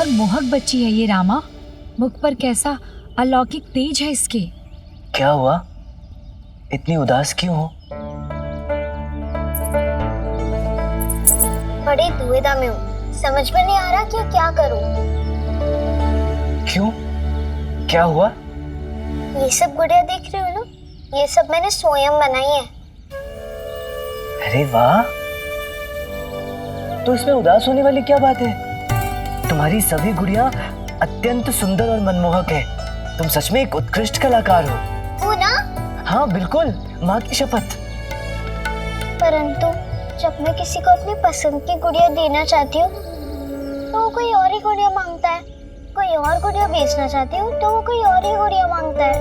मोहक बच्ची है ये रामा। मुख पर कैसा अलौकिक तेज है इसके। क्या हुआ, इतनी उदास क्यों हो? बड़ी दुविधा में हूँ, समझ में नहीं आ रहा कि क्या करूँ। क्यों, क्या हुआ? ये सब गुड़िया देख रही हो ना, ये सब मैंने स्वयं बनाई है। अरे वाह, तो इसमें उदास होने वाली क्या बात है? तुम्हारी सभी गुड़िया अत्यंत सुंदर और मनमोहक है। तुम सच में एक उत्कृष्ट कलाकार हो ना? हाँ बिल्कुल, माँ की शपथ। परंतु जब मैं किसी को अपनी पसंद की गुड़िया देना चाहती हूँ तो वो कोई और ही गुड़िया मांगता है, कोई और गुड़िया बेचना चाहती हूँ तो वो कोई और ही गुड़िया मांगता है।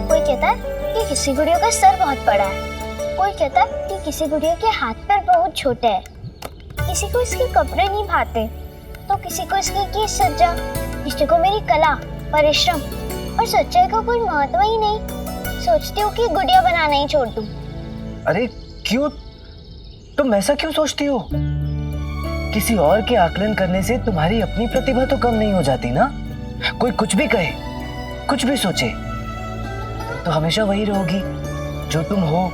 कोई कहता है कि किसी गुड़िया का सर बहुत बड़ा है, कोई कहता है कि किसी गुड़िया के हाथ पैर बहुत छोटे हैं, किसी को इसके कपड़े नहीं भाते, तो किसी को इसकी की सज्जा, किसी को मेरी कला, परिश्रम और सच्चाई का कोई महत्व ही नहीं। सोचती हूँ कि गुड़िया बनाना ही छोड़ दूं। अरे क्यों, तुम ऐसा क्यों सोचती हो? किसी और के आकलन करने से तुम्हारी अपनी प्रतिभा तो कम नहीं हो जाती ना। कोई कुछ भी कहे, कुछ भी सोचे, तो हमेशा वही रहोगी जो तुम हो,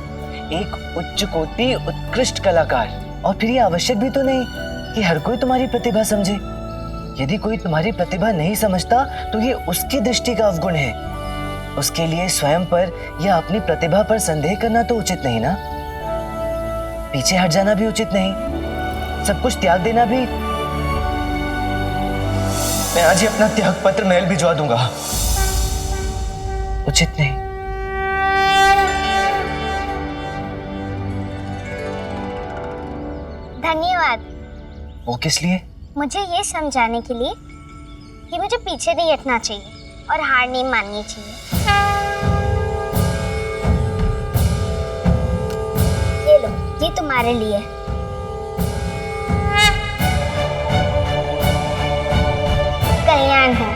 एक उच्च कोटि उत्कृष्ट कलाकार। और फिर ये आवश्यक भी तो नहीं कि हर कोई तुम्हारी प्रतिभा समझे। यदि कोई तुम्हारी प्रतिभा नहीं समझता तो ये उसकी दृष्टि का अवगुण है। उसके लिए स्वयं पर या अपनी प्रतिभा पर संदेह करना तो उचित नहीं ना। पीछे हट जाना भी उचित नहीं, सब कुछ त्याग देना भी। मैं आज ही अपना त्याग पत्र महल भिजवा दूंगा, उचित नहीं। धन्यवाद। वो किस लिए? मुझे ये समझाने के लिए कि मुझे पीछे नहीं हटना चाहिए और हार नहीं माननी चाहिए। ये लो, ये तुम्हारे लिए। कल्याण हो।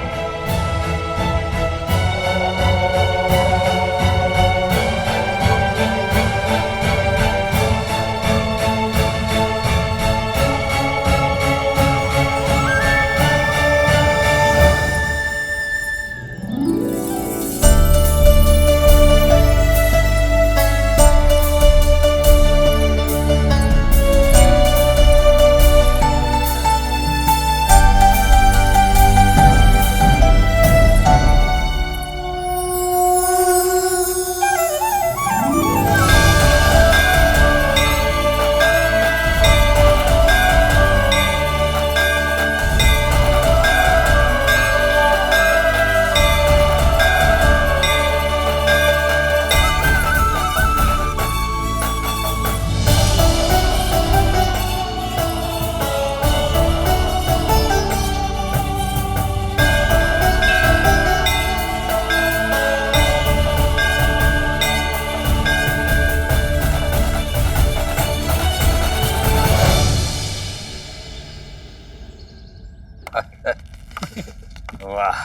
वाह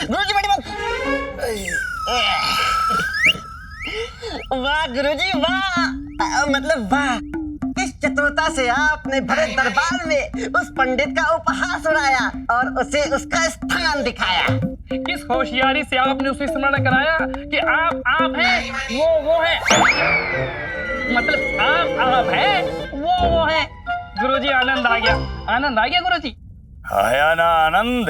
गुरुजी, बड़ी बात। वाह गुरुजी वाह, मतलब वाह, किस चतुरता से आपने भरे दरबार में उस पंडित का उपहास उड़ाया और उसे उसका स्थान दिखाया। किस होशियारी से आपने उसे स्मरण कराया कि आप हैं, वो है, मतलब आप हैं, वो है। गुरुजी आनंद आ गया गुरुजी। आया ना आनंद,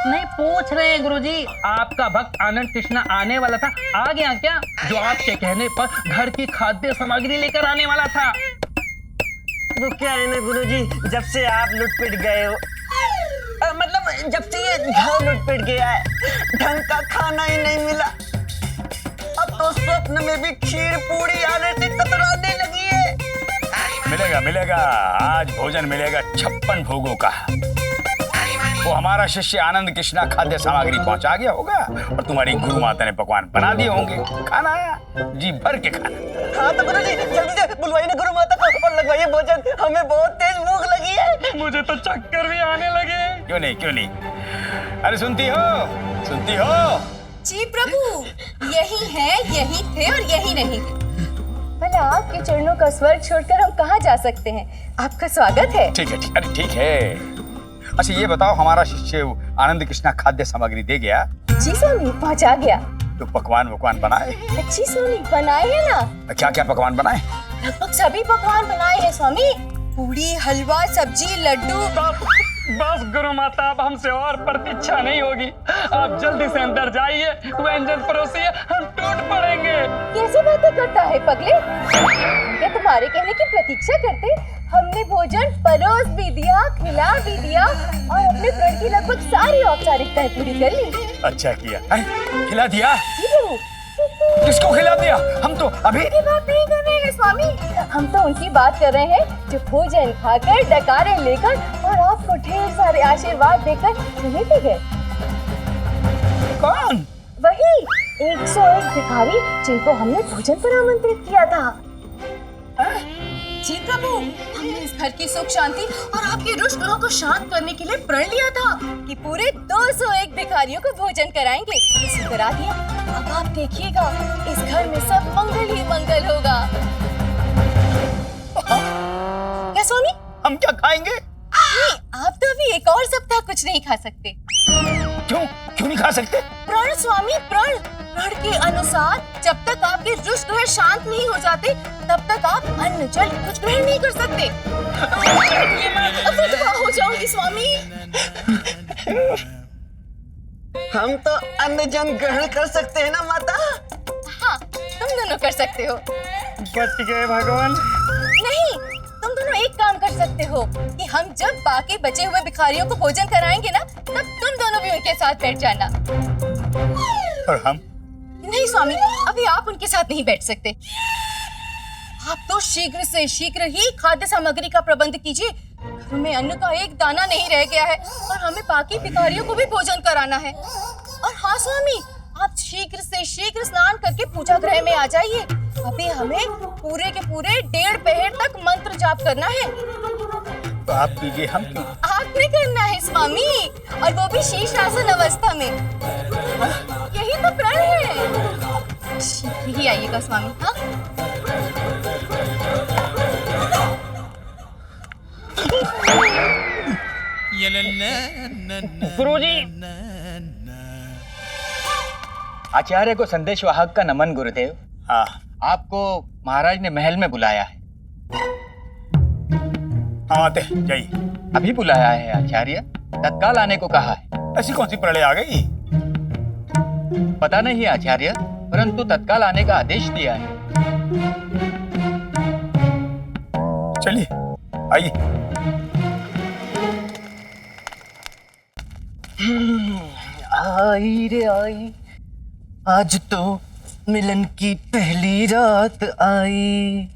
नहीं पूछ रहे हैं गुरुजी, आपका भक्त आनंद कृष्णा आने वाला था, आ गया क्या? जो आपके कहने पर घर की खाद्य सामग्री लेकर आने वाला था। वो क्या है ना गुरुजी, जब से आप लुटपिट गए हो, मतलब जब से ये घर लुटपिट गया है, ढंग का खाना ही नहीं मिला। अब तो स्वप्न में भी खीर पूरी आने से कतराने लगी है। मिलेगा मिलेगा, आज भोजन मिलेगा 56 भोगों का। वो हमारा शिष्य आनंद कृष्णा खाद्य सामग्री पहुंचा गया होगा और तुम्हारी गुरु माता ने पकवान बना दिए होंगे। खाना जी भर के खाना। हाँ तो गुरुजी जल्दी से बुलवाइए ना गुरु माता को और लगवाइए भोजन, हमें बहुत तेज भूख लगी है। मुझे तो चक्कर भी आने लगे। क्यों नहीं क्यों नहीं, अरे सुनती हो? जी प्रभु, यही है, यही थे और यही रहेंगे। भला आपके चरणों का स्वर्ग छोड़कर हम कहाँ जा सकते हैं? आपका स्वागत है। ठीक है अरे ठीक है। अच्छा ये बताओ, हमारा शिष्य आनंद कृष्णा खाद्य सामग्री दे गया? जी स्वामी, पहुँचा गया। तो पकवान बनाए? जी स्वामी, बनाए हैं ना। क्या क्या पकवान बनाए? लगभग सभी पकवान बनाए हैं स्वामी। पूरी, हलवा, सब्जी, लड्डू। बस गुरु माता, अब हमसे और प्रतीक्षा नहीं होगी। आप जल्दी से अंदर जाइए, व्यंजन परोसिए, हम टूट पड़ेंगे। कैसी बातें करता है पगले? क्या तुम्हारे कहने की प्रतीक्षा करते? हमने भोजन परोस भी दिया, खिला भी दिया और अपने प्रण की लगभग सारी औपचारिकताएं पूरी कर ली। अच्छा किया। खिला दिया? जी प्रभु। किसको खिला दिया? हम तो अभी की बात नहीं कर रहे हैं स्वामी, हम तो उनकी बात कर रहे हैं जो भोजन खाकर, डकारे लेकर और आपको ढेर सारे आशीर्वाद देकर चले गए। कौन? वही 101 भिखारी जिनको हमने भोजन पर आमंत्रित किया था। जी प्रभु, हमने इस घर की सुख शांति और आपके रुष्ट ग्रहों को शांत करने के लिए प्रण लिया था कि पूरे 201 भिखारियों को भोजन कराएंगे। इसे करा दिया। अब आप देखिएगा, इस घर में सब मंगल ही मंगल होगा। क्या स्वामी? हम क्या खाएंगे? नहीं, आप तो अभी एक और सप्ताह कुछ नहीं खा सकते। क्यों नहीं खा सकते? प्रण स्वामी, प्रण के अनुसार जब तक आपके दुष्ट ग्रह शांत नहीं हो जाते तब तक आप अन्न जल कुछ ग्रहण नहीं कर सकते। अब विधवा हो जाऊंगी स्वामी। हम तो अन्न जन ग्रहण कर सकते हैं ना माता? हाँ, तुम दोनों कर सकते हो। बच गए भगवान। नहीं, तुम दोनों एक काम कर सकते हो कि हम जब बाकी बचे हुए भिखारियों को भोजन कराएंगे ना, तब तुम दोनों भी उनके साथ बैठ जाना। और हम? नहीं स्वामी, अभी आप उनके साथ नहीं बैठ सकते। आप तो शीघ्र से शीघ्र ही खाद्य सामग्री का प्रबंध कीजिए। घर में अन्न का एक दाना नहीं रह गया है और हमें बाकी भिखारियों को भी भोजन कराना है। और हाँ स्वामी, आप शीघ्र से शीघ्र स्नान करके पूजा गृह में आ जाइए। अभी हमें पूरे के पूरे 1.5 पहर तक मंत्र जाप करना है। तो आप कीजिए, हम क्यों? आपने करना है स्वामी, और वो भी शीर्षासन अवस्था में। यही तो प्रण है। शीघ्र ही आइएगा स्वामी। हाँ, गुरुजी, आचार्य को संदेश वाहक का नमन गुरुदेव। हाँ, आपको महाराज ने महल में बुलाया है। हम आते हैं, जाइए। अभी बुलाया है आचार्य, तत्काल आने को कहा है। ऐसी कौन सी प्रलय आ गई? पता नहीं आचार्य, परंतु तत्काल आने का आदेश दिया है। चलिए आइए। आई रे आई, आज तो मिलन की पहली रात आई।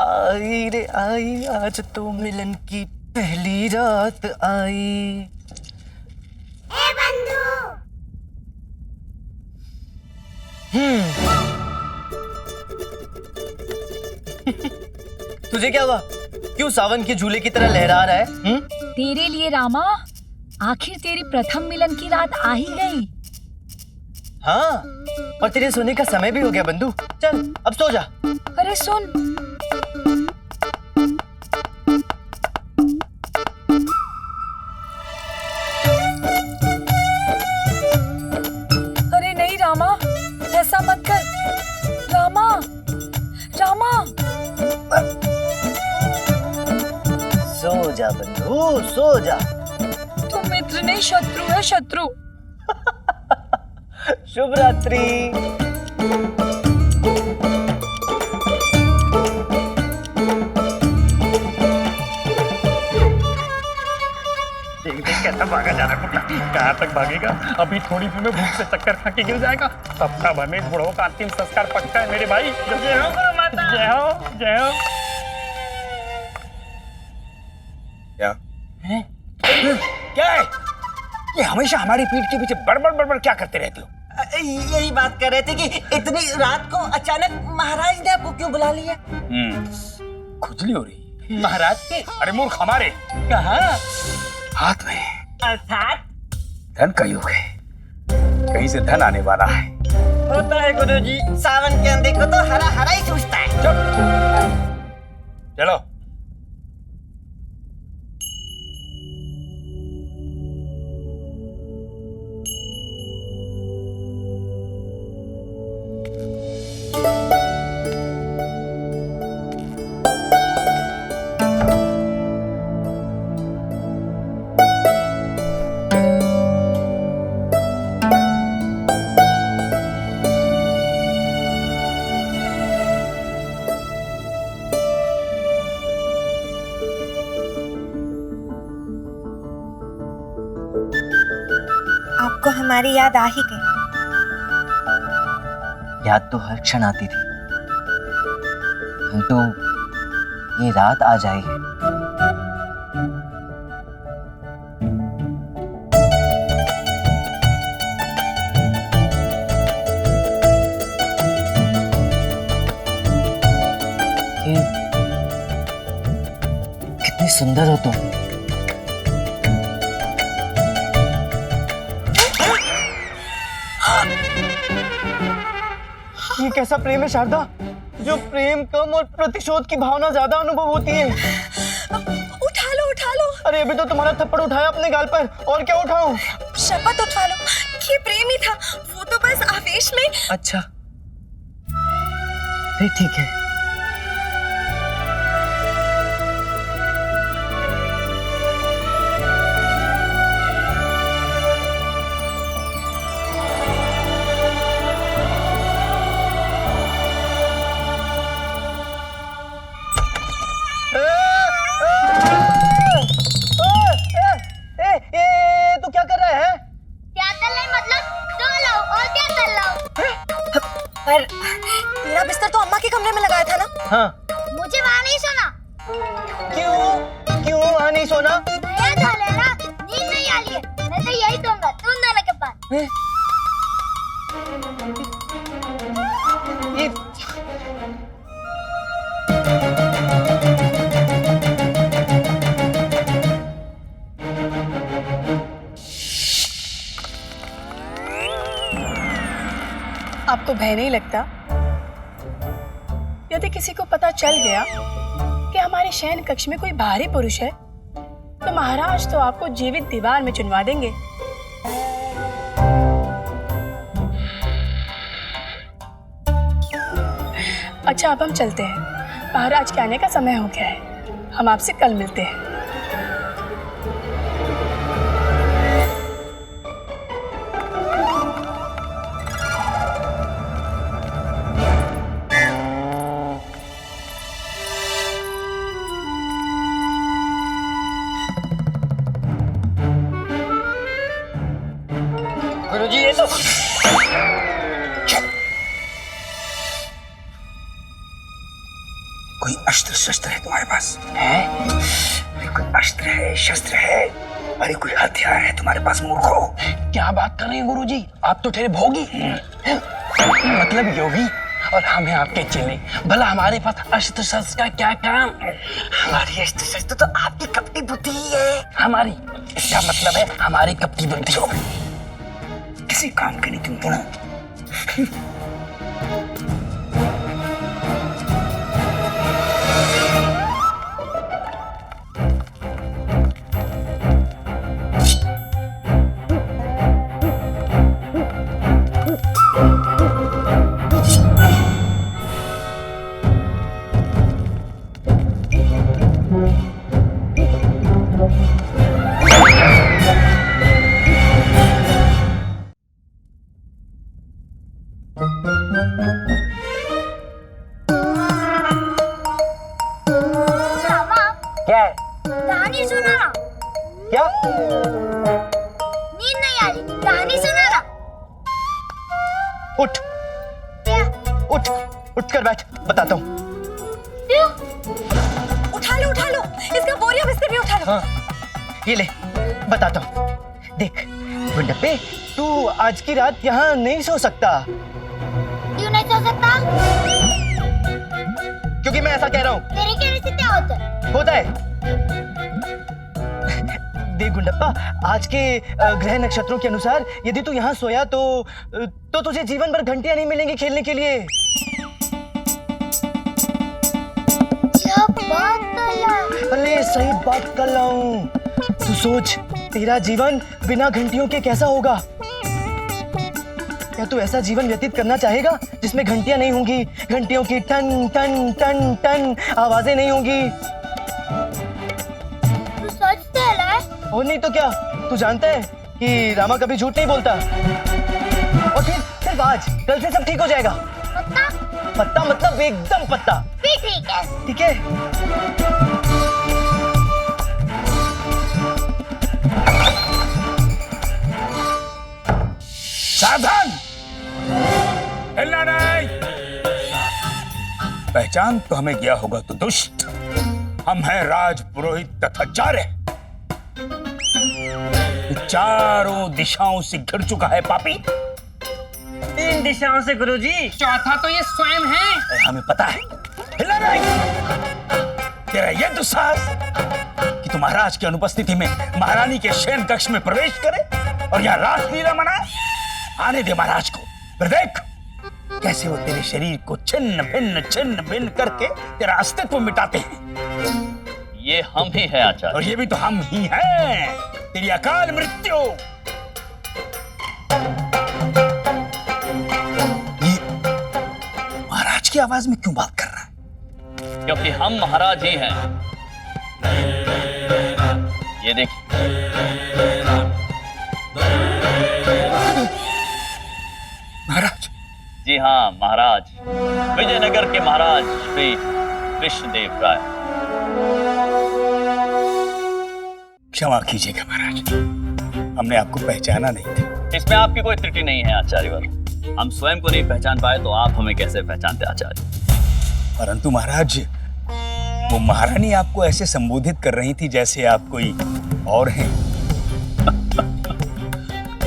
आई रे आई, आज तो मिलन की पहली रात आई। ए बंधु, तुझे क्या हुआ? क्यों सावन के झूले की तरह लहरा रहा है? तेरे लिए रामा, आखिर तेरी प्रथम मिलन की रात आ ही गई। हाँ, और तेरे सोने का समय भी हो गया बंधु। चल अब सो जा। अरे सुन, अरे नहीं रामा, ऐसा मत कर। रामा, रामा, सो जा बंधु, सो जा। तुम मित्र नहीं, शत्रु है, शत्रु। शुभ रात्रि। कैसा भागा जा रहा है कुत्ता? कहाँ तक भागेगा? अभी थोड़ी देर में भूख से चक्कर खा के गिर जाएगा। सप्ताह भर में बुढ़ों का अंतिम संस्कार पक्का है मेरे भाई। जय हो गुरु माता। जय हो, जय हो। क्या है? क्या है ये? हमेशा हमारी पीठ के पीछे बड़बड़ बड़बड़ क्या करते रहते हो? यही बात कर रहे थे कि इतनी रात को अचानक महाराज ने आपको क्यों बुला लिया? खुजली हो रही। महाराज के? अरे मूर्ख, हमारे कहाँ? हाथ में। अर्थात धन का योग है, कहीं से धन आने वाला है। होता है गुरुजी, सावन के अंधे को तो हरा हरा ही सूझता है। चलो। आपको हमारी याद आ ही गई। याद तो हर क्षण आती थी, तो ये रात आ जाएगी। कितनी सुंदर हो तुम। ये कैसा प्रेम है शारदा, जो प्रेम कम और प्रतिशोध की भावना ज्यादा अनुभव होती है। उठा लो, उठा लो। अरे अभी तो तुम्हारा थप्पड़ उठाया अपने गाल पर, और क्या उठाऊं? शपथ उठा लो, ये प्रेम ही था, वो तो बस आवेश में। अच्छा, फिर ठीक है। तू क्या कर रहा है? क्या कर रहे मतलब? सो लो, और क्या कर लो? पर तेरा बिस्तर तो अम्मा के कमरे में लगाया था ना? हाँ। मुझे वहाँ नहीं सोना। क्यों क्यों वहाँ नहीं सोना? नया घर है ना, नींद नहीं आ रही है। मैं तो यही सोऊंगा तुम दोनों के पास। ये आपको भय नहीं लगता? यदि किसी को पता चल गया कि हमारे शयन कक्ष में कोई बाहरी पुरुष है, तो महाराज तो आपको जीवित दीवार में चुनवा देंगे। अच्छा, अब हम चलते हैं, महाराज के आने का समय हो गया है। हम आपसे कल मिलते हैं। गुरुजी ये तो कोई अस्त्र शस्त्र है तुम्हारे पास? है? अरे कोई अस्त्र है, शस्त्र है, अरे कोई हथियार है तुम्हारे पास मूर्खो? क्या बात कर रहे हैं गुरुजी, आप तो ठहरे भोगी मतलब योगी, और हम हैं आपके चेले। भला हमारे पास अस्त्र शस्त्र का क्या काम? हमारी अस्त्र शस्त्र तो आपकी कपटी बुद्धि ही है। हमारी, इसका मतलब है हमारी कपटी बुद्धि हो। किसी काम के नहीं तुम दोनों। क्या है? कहानी सुना ना। क्या? नींद नहीं आ रही, कहानी सुना ना। उठ क्या? उठ उठ कर बैठ, बताता हूँ। क्यों? उठा लो इसका बोरिया बिस्तर भी उठा लो। हाँ, ये ले, बताता हूँ। देख गुंडप्पे, तू आज की रात यहाँ नहीं सो सकता। क्यों नहीं सो सकता? क्योंकि मैं ऐसा कह रहा हूँ। तेरे कहने से क्या होता है? देख गुंडप्पा, आज के ग्रह नक्षत्रों के अनुसार यदि तू यहाँ सोया तो तुझे जीवन भर घंटियां नहीं मिलेंगी खेलने के लिए। क्या बात कर रहा है? अरे सही बात कर रहा हूँ। तू सोच, तेरा जीवन बिना घंटियों के कैसा होगा? क्या तू ऐसा जीवन व्यतीत करना चाहेगा जिसमें घंटियां नहीं होंगी, घंटियों की टन टन टन टन आवाजें नहीं होंगी? तू सच कह रहा है? और नहीं तो क्या, तू जानता है कि रामा कभी झूठ नहीं बोलता। और फिर सिर्फ आज, कल से सब ठीक हो जाएगा। पत्ता? पत्ता मतलब एकदम पत्ता। भी ठीक है। ठीक है? सावधान, हिलना नहीं। पहचान तो हमें गया होगा तो दुष्ट, हम हैं राज पुरोहित तथा चार्य। चारों दिशाओं से घिर चुका है पापी। 3 दिशाओं से गुरुजी। चौथा तो ये स्वयं है। अरे हमें पता है, हिलना नहीं। तेरा ये दुस्साहस कि तू महाराज की अनुपस्थिति में महारानी के शयन कक्ष में प्रवेश करे और यहाँ रासलीला मनाए। आने दे महाराज को, फिर देख कैसे वो तेरे शरीर को छिन्न भिन्न करके तेरा अस्तित्व मिटाते हैं। ये हम ही हैं आचार्य। और ये भी तो हम ही हैं, तेरी अकाल मृत्यु। ये महाराज की आवाज में क्यों बात कर रहा है? क्योंकि हम महाराज ही हैं। ये देखिए, महाराज। जी हाँ महाराज, विजयनगर के महाराज श्री कृष्णदेव राय। क्षमा कीजिएगा महाराज, हमने आपको पहचाना नहीं था। इसमें आपकी कोई त्रुटि नहीं है आचार्यवर। हम स्वयं को नहीं पहचान पाए तो आप हमें कैसे पहचानते आचार्य? परंतु महाराज, वो महारानी आपको ऐसे संबोधित कर रही थी जैसे आप कोई और हैं।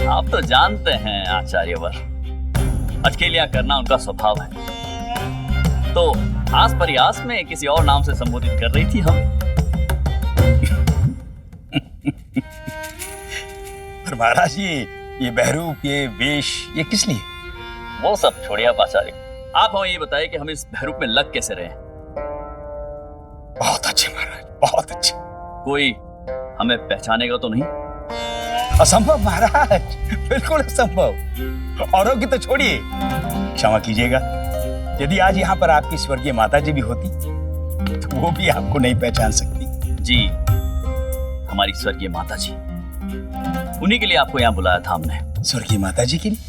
आप तो जानते हैं आचार्यवर, अकेलियां करना उनका स्वभाव है। तो आस परियास में किसी और नाम से संबोधित कर रही थी हम। पर महाराज, ये बहरूप, ये वेश, ये किस लिए? वो सब छोड़िए आप आचार्य, आप हमें ये बताइए कि हम इस बहरूप में लग कैसे रहे? बहुत अच्छे महाराज, बहुत अच्छे। कोई हमें पहचानेगा तो नहीं? असंभव महाराज, बिल्कुल असंभव। औरों की तो छोड़िए, क्षमा कीजिएगा, यदि आज यहाँ पर आपकी स्वर्गीय माता जी भी होती तो वो भी आपको नहीं पहचान सकती। जी, हमारी स्वर्गीय माता जी, उन्हीं के लिए आपको यहाँ बुलाया था हमने। स्वर्गीय माता जी के लिए?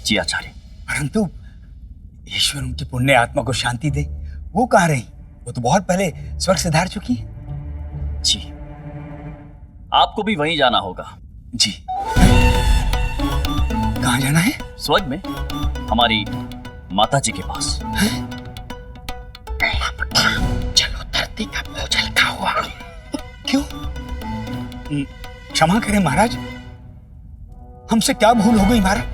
जी आचार्य। परंतु ईश्वर उनकी पुण्य आत्मा को शांति दे, वो कहाँ रही? वो तो बहुत पहले स्वर्ग से धार चुकी है। जी, आपको भी वहीं जाना होगा। जी। कहाँ जाना है? स्वर्ग में हमारी माता जी के पास। चलो, धरती का बोझ हल्का हुआ। क्यों? क्षमा करें महाराज, हमसे क्या भूल हो गई महाराज?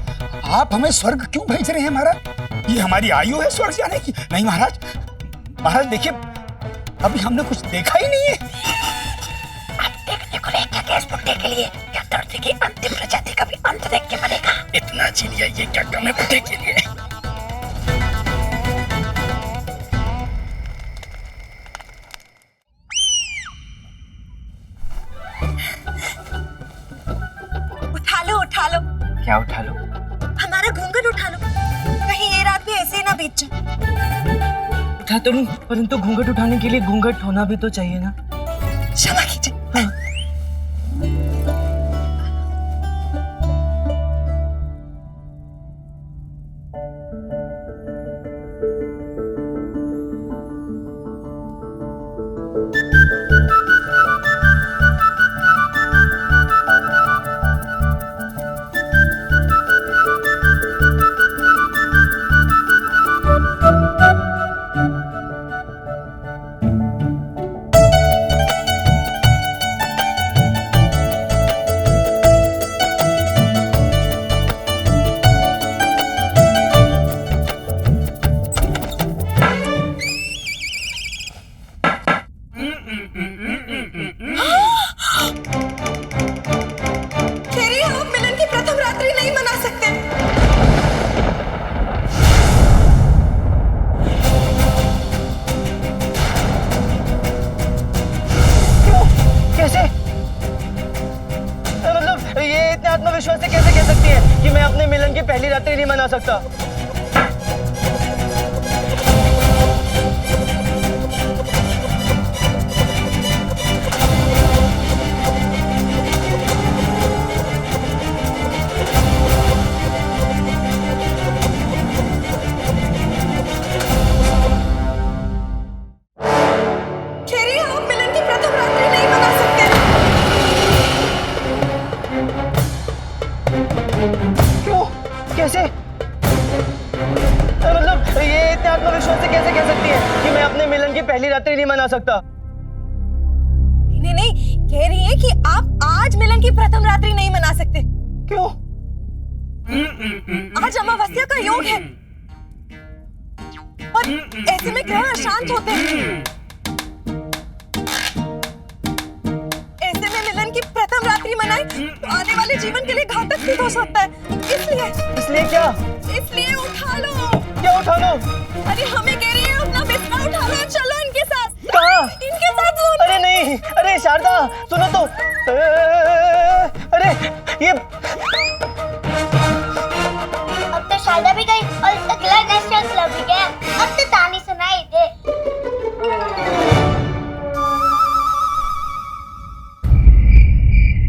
आप हमें स्वर्ग क्यों भेज रहे हैं महाराज? ये हमारी आयु है स्वर्ग जाने की? नहीं महाराज, महाराज देखिए, अभी हमने कुछ देखा ही नहीं है। आप देखने को लेके गए इस बुड्ढे के लिए, क्या धरती की अंतिम प्रजाति का भी अंत देख के मरेगा? इतना जी लिया, ये क्या कम है बुड्ढे के लिए? उठा लो। क्या उठा लो? हमारा घूंघट उठा लो, कहीं ये रात भी ऐसे ही ना बीत जाए। उठा तो लूं, परंतु घूंघट उठाने के लिए घूंघट होना भी तो चाहिए ना। क्षमा कीजिए। हाँ। सकता। खेरी, आप मिलन की प्रथम रात्रि नहीं मना सकते। क्यों? कैसे? मतलब ये इतने आत्मविश्वास से कैसे कह सकती है कि मैं अपने मिलन की पहली रात्रि नहीं मना सकता? नहीं नहीं, कह रही है कि आप आज मिलन की प्रथम रात्रि नहीं मना सकते। क्यों? आज अमावस्या का योग है और ऐसे में ग्रह अशांत होते हैं। ऐसे में मिलन की प्रथम रात्रि मनाए तो आने वाले जीवन के लिए घातक सिद्ध हो सकता है। इसलिए क्या? इसलिए उठा लो। क्या उठा लो? अरे हमें कह रही है अपना बिस्तर उठा लो, चलो इनके साथ। कहाँ? इनके साथ वो। अरे नहीं, अरे शारदा सुनो तो। अरे ये अब तो शारदा भी गई और अगला नेशनल क्लब भी गया। अब तो तानी सुनाई दे।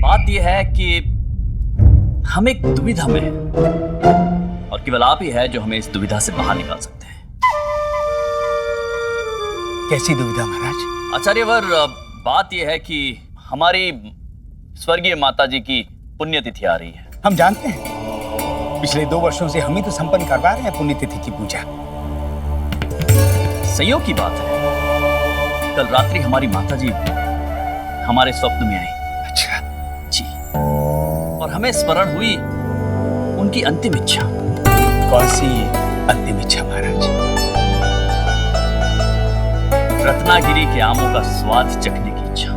बात यह है कि हम एक दुविधा में हैं और केवल आप ही है जो हमें इस दुविधा से बाहर निकाल सकते हैं। कैसी दुविधा महाराज? आचार्यवर, बात यह है कि हमारी स्वर्गीय माता जी की पुण्यतिथि आ रही है। हम जानते हैं, पिछले 2 वर्षों से हम ही तो संपन्न करवा रहे हैं पुण्यतिथि की पूजा। संयोग की बात है, कल रात्रि हमारी माता जी हमारे स्वप्न में आई। अच्छा जी, और हमें स्मरण हुई उनकी अंतिम इच्छा। कौन सी अंतिम इच्छा महाराज? रत्नागिरी के आमों का स्वाद चखने की इच्छा।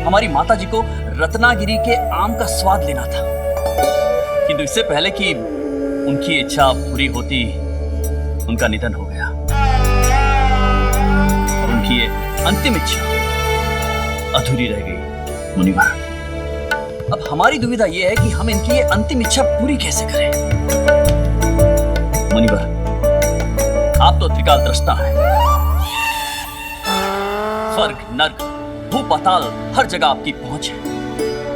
हमारी माता जी को रत्नागिरी के आम का स्वाद लेना था, किंतु इससे पहले कि उनकी इच्छा पूरी होती उनका निधन हो गया और उनकी ये अंतिम इच्छा अधूरी रह गई। मुनिवर, अब हमारी दुविधा यह है कि हम इनकी ये अंतिम इच्छा पूरी कैसे करें। मुनिवर, आप तो त्रिकाल दृष्टा हैं। स्वर्ग, नर्क, भू, पाताल हर जगह आपकी पहुंच है।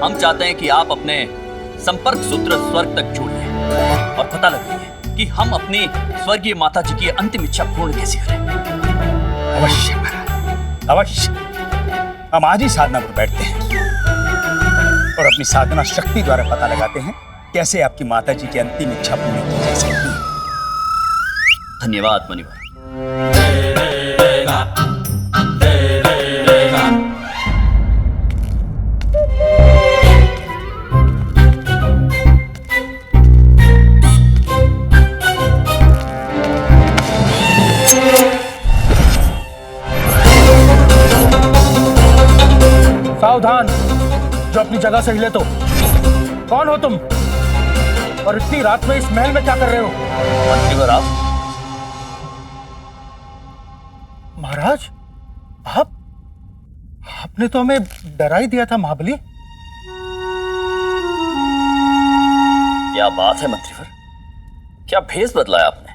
हम चाहते हैं कि आप अपने संपर्क सूत्र स्वर्ग तक जोड़ लें और पता लगाइए कि हम अपनी स्वर्गीय माता जी की अंतिम इच्छा पूर्ण कैसे करें। अवश्य महाराज, अवश्य। हम आज ही साधना पर बैठते हैं और अपनी साधना शक्ति द्वारा पता लगाते हैं कैसे आपकी माता जी की अंतिम इच्छा पूरी की जा सकती है। धन्यवाद मुनिवर। सावधान, जो अपनी जगह से हिले तो। कौन हो तुम और इतनी रात में इस महल में क्या कर रहे हो? मंत्रीवर, आप? महाराज, आपने तो हमें डरा ही दिया था महाबली। क्या बात है मंत्रीवर, क्या भेष बदला है आपने?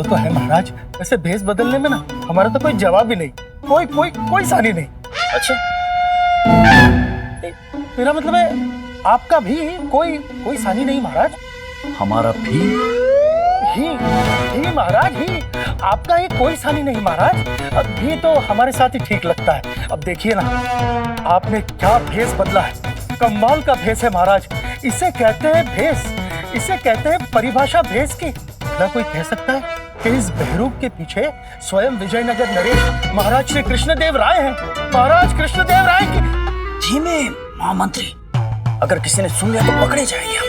तो है महाराज, वैसे भेष बदलने में ना हमारा तो कोई जवाब ही नहीं, कोई सानी नहीं। अच्छा, मेरा मतलब है आपका भी कोई सानी नहीं महाराज। हमारा भी ही महाराज, ही आपका ही कोई सानी नहीं महाराज। अब भी तो हमारे साथ ही ठीक लगता है। अब देखिए ना, आपने क्या भेष बदला है, कमाल का भेष है महाराज। इसे कहते हैं भेष, इसे कहते हैं परिभाषा भेष की। ना कोई कह सकता है कि इस बहरूप के पीछे स्वयं विजयनगर नरेश महाराज श्री कृष्णदेव राय हैं। महाराज कृष्णदेव राय की। धीमे महामंत्री, अगर किसी ने सुन लिया तो पकड़े जाएंगे हम।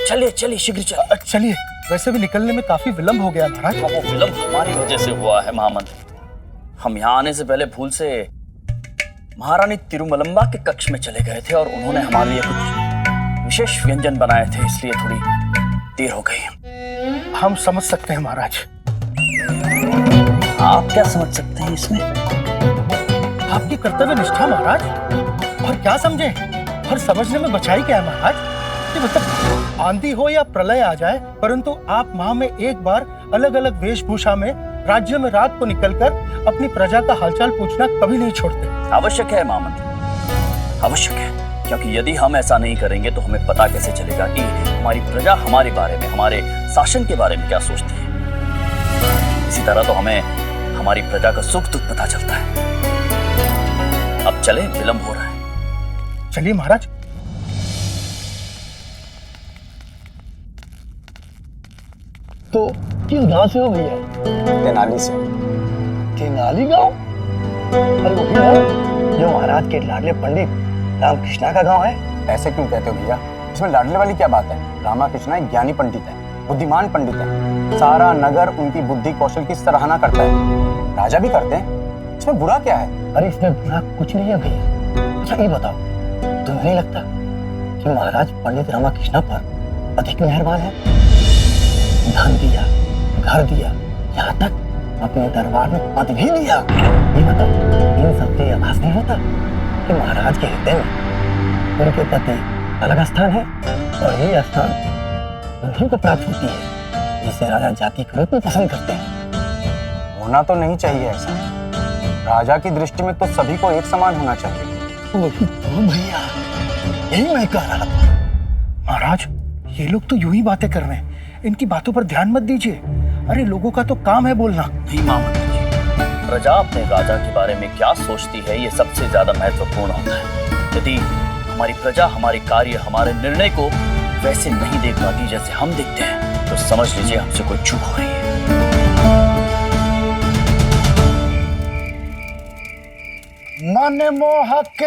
चलिए शीघ्र चलिए। चलिए, वैसे भी निकलने में काफी विलंब हो गया महाराज। वो विलंब हमारी वजह से हुआ है महामंत्री। हम यहाँ आने से पहले भूल से महारानी तिरुमलम्बा के कक्ष में चले गए थे और उन्होंने हमारे लिए कुछ विशेष व्यंजन बनाए थे, इसलिए थोड़ी देर हो गई। हम समझ सकते हैं महाराज। आप क्या समझ सकते हैं इसमें? आपकी कर्तव्य निष्ठा महाराज। और क्या समझे, और समझने में बचाई क्या है महाराज। मतलब आंधी हो या प्रलय आ जाए, परंतु आप माह में एक बार अलग अलग वेशभूषा में राज्य में रात को निकलकर अपनी प्रजा का हालचाल पूछना कभी नहीं छोड़ते। आवश्यक है महामंत्री, आवश्यक है, क्योंकि यदि हम ऐसा नहीं करेंगे तो हमें पता कैसे चलेगा कि हमारी प्रजा हमारे बारे में, हमारे शासन के बारे में क्या सोचती है। इसी तरह तो हमें हमारी प्रजा का सुख दुख पता चलता है। अब चले, विलंब हो रहा है। चलिए महाराज। तो किस गांव से हो भैया? तेनाली से। तेनाली गांव? अरे वो भी है जो महाराज के लाडले पंडित रामकृष्णा का गांव है। ऐसे क्यों कहते हो भैया? इसमें लाडले वाली क्या बात है? रामकृष्णा एक ज्ञानी पंडित है, बुद्धिमान पंडित है। सारा नगर उनकी बुद्धि कौशल की सराहना करता है, राजा भी करते हैं। इसमें बुरा क्या है? अरे इसमें बुरा कुछ नहीं है भैया। अच्छा ये बताओ, तुम्हें नहीं लगता कि महाराज पंडित रामकृष्णा पर अधिक मेहरबान है? धन दिया, घर दिया, यहाँ तक अपने दरबार में पद भी दिया। ये बताओ, इन सबसे आभास नहीं होता कि महाराज के हृदय में उनके पति अलग स्थान है और ये स्थान उन्हीं को प्राप्त होती है जिसे राजा जाति के रूप में पसंद करते हैं। होना तो नहीं चाहिए ऐसा। राजा की दृष्टि में तो सभी को एक समान होना चाहिए। वही तो भैया, यही मैं कह रहा था। महाराज, ये लोग तो यूं ही बातें कर रहे हैं, इनकी बातों पर ध्यान मत दीजिए। अरे लोगों का तो काम है बोलना। नहीं महामंत्री जी, प्रजा अपने राजा के बारे में क्या सोचती है ये सबसे ज्यादा महत्वपूर्ण होता है। यदि हमारी प्रजा हमारे कार्य, हमारे निर्णय को वैसे नहीं देख पाती जैसे हम देखते हैं, तो समझ लीजिए हमसे कोई चूक हो रही है। मनमोहक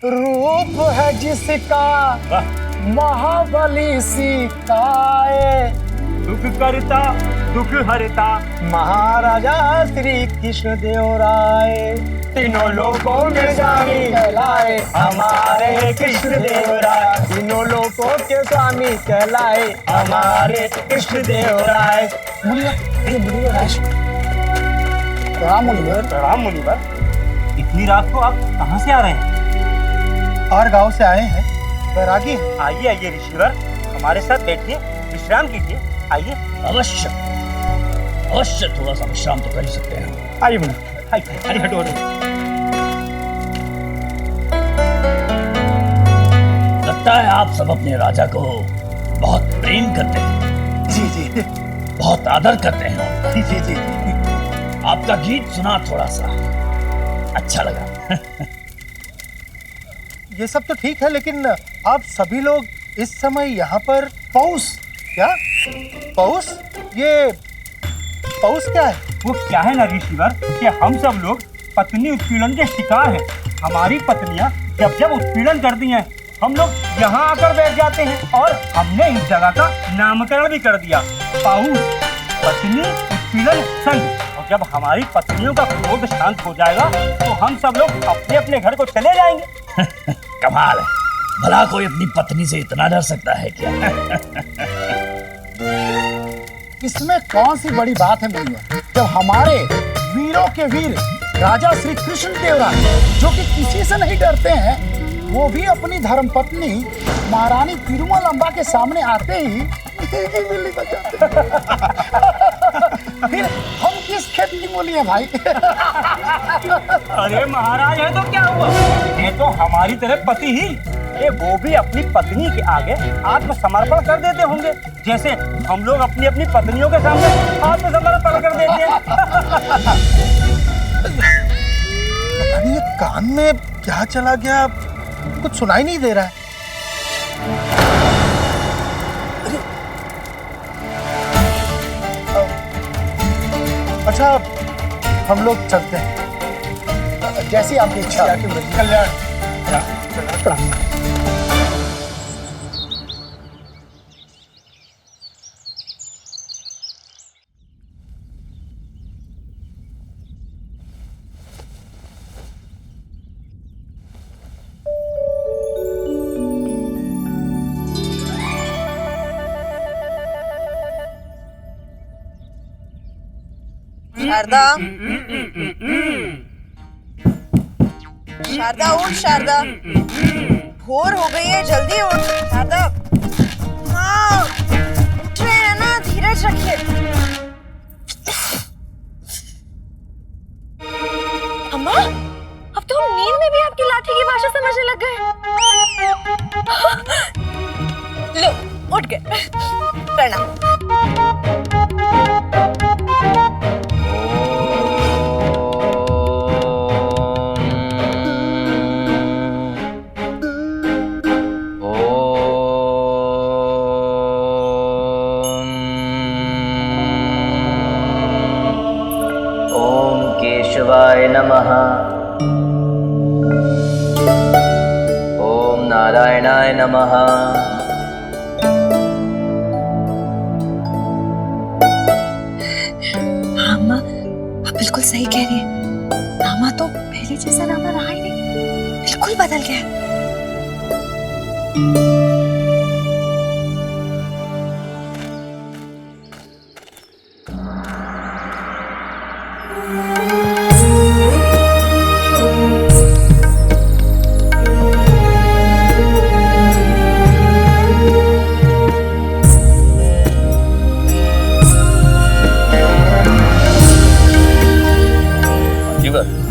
रूप है जिसका महाबली सिकाए, दुख करता दुख हरता महाराजा श्री कृष्ण देव राय, तीनों लोगों में स्वामी कहलाए हमारे कृष्ण देव राय। तीनों लोगों के स्वामी कहलाए हमारे कृष्ण देव राय। राम मुनिवर। राम मुनिवर, इतनी रात को आप कहाँ से आ रहे हैं? और गांव से आए हैं, बैरागी हैं। आइए आइए ऋषिवर, हमारे साथ बैठिए, विश्राम कीजिए। आइए। अवश्य अवश्य, थोड़ा सा विश्राम तो कर ही सकते हैं। आइए मुनिवर, आइए। अरे हटो हटो। लगता है आप सब अपने राजा को बहुत प्रेम करते हैं। जी जी बहुत आदर करते हैं। जी जी जी। आपका गीत सुना, थोड़ा सा अच्छा लगा। ये सब तो ठीक है, लेकिन आप सभी लोग इस समय यहाँ पर पौष क्या? पौष? ये पौष क्या है? वो क्या है ना ऋषिवर कि हम सब लोग पत्नी उत्पीड़न के शिकार हैं। हमारी पत्नियां जब जब उत्पीड़न करती हैं, हम लोग यहाँ आकर बैठ जाते हैं और हमने इस जगह का नामकरण भी कर दिया, पौष, पत्नी उत्पीड़न संघ। और जब हमारी पत्नियों का क्रोध शांत हो जाएगा तो हम सब लोग अपने अपने घर को चले जाएंगे। कमाल है, भला कोई अपनी पत्नी से इतना डर सकता है क्या? इसमें कौन सी बड़ी बात है मुनिवर, जब हमारे वीरों के वीर राजा श्री कृष्ण देव राय, जो कि किसी से नहीं डरते हैं, वो भी अपनी धर्मपत्नी महारानी तिरुमलंबा के सामने आते ही बिल्ली बजाते फिर हम किस खेत की मूली है भाई? अरे महाराज, है तो क्या हुआ, ये तो हमारी तरह पति ही, ये वो भी अपनी पत्नी के आगे आत्मसमर्पण कर देते होंगे, जैसे हम लोग अपनी अपनी पत्नियों के सामने आत्मसमर्पण कर देते हैं। पता नहीं ये कान में क्या चला गया, कुछ सुनाई नहीं दे रहा है। अच्छा, हम लोग चलते हैं, जैसी आपकी इच्छा। कल्याण। शारदा, शारदा उठ, शारदा भोर हो गई है, जल्दी उठ शारदा। धीरज रखिए। अम्मा, अब तो हम नींद में भी आपकी लाठी की भाषा समझने लग गए। लो, उठ गए। प्रणाम। केशवाय नमः। ओम नारायणाय नमः। हाँ अम्मा, आप बिल्कुल सही कह रही है। रामा तो पहले जैसा रामा रहा ही नहीं, बिल्कुल बदल गया है।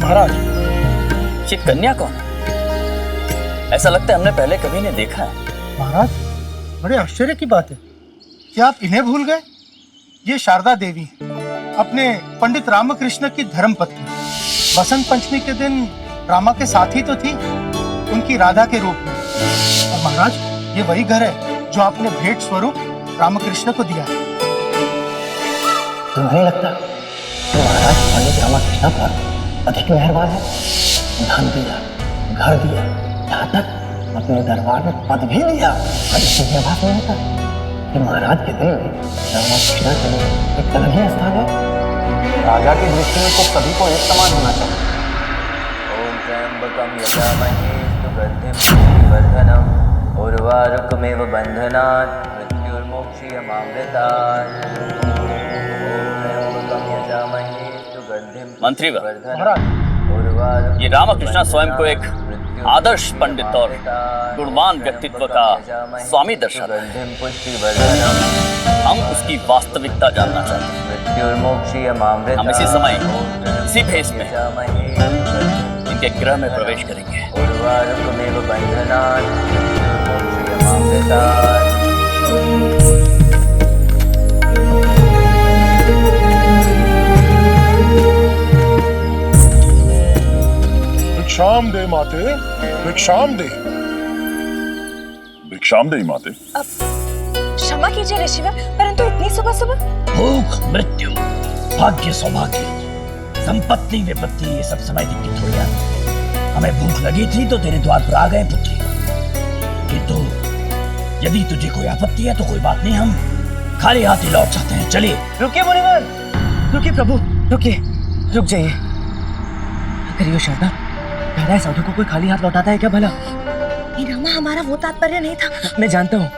महाराज, ये कन्या कौन है? ऐसा लगता है हमने पहले कभी नहीं देखा है। महाराज, बड़े आश्चर्य की बात है। क्या आप इन्हें भूल गए? ये शारदा देवी अपने पंडित रामकृष्ण की धर्मपत्नी। बसंत पंचमी के दिन रामा के साथ ही तो थी, उनकी राधा के रूप में। और महाराज, ये वही घर है जो आपने भेंट स्वरूप रामकृष्ण को दिया है। तुम्हें लगता कि महाराज पंडित रामकृष्ण पर अधिक मेहरबान है? धन दिया, घर दिया, यहाँ तक अपने दरबार में पद भी लिया। और इससे यह बात नहीं होता कि महाराज के दिल में रामकृष्ण के लिए एक अलग ही स्थान है। राजा की दृष्टि में तो सभी को एक समान होना चाहिए। ओम त्र्यंबकं यजामहे सुगन्धिं पुष्टिवर्धनम् उर्वारुकमेव बन्धनात् मृत्युर्मोक्षीयमामृतात्। ओम त्र्यंबकं यजामहे सुगन्धिं मंत्रीवर, पुष्टिवर्धनम् ये रामकृष्ण स्वयं को एक आदर्श पंडित और गुणवान व्यक्तित्व का स्वामी दर्शाता है। हम उसकी वास्तविकता जानना चाहते हैं। हम इसी समय इसी भेष में इनके गृह में प्रवेश करेंगे। भिक्षाम दे माते, भिक्षाम दे, भिक्षाम दे माते। क्षमा कीजिए ऋषिवर, परंतु इतनी सुबह सुबह? भूख, मृत्यु, भाग्य, सौभाग्य, संपत्ति, विपत्ति, ये सब समय दिखती थोड़ी आती। हमें भूख लगी थी तो तेरे द्वार पर आ गए पुत्री। किंतु यदि तुझे कोई आपत्ति है तो कोई बात नहीं, हम खाली हाथ ही लौट जाते हैं। चलिए। रुकिए मुनिवर, रुकिए प्रभु, रुकिए, रुक जाइए। करियो शारदा, राधा साधु को कोई खाली हाथ लौटाता है क्या भला? ये रामा, हमारा वो तात्पर्य नहीं था। मैं जानता हूँ,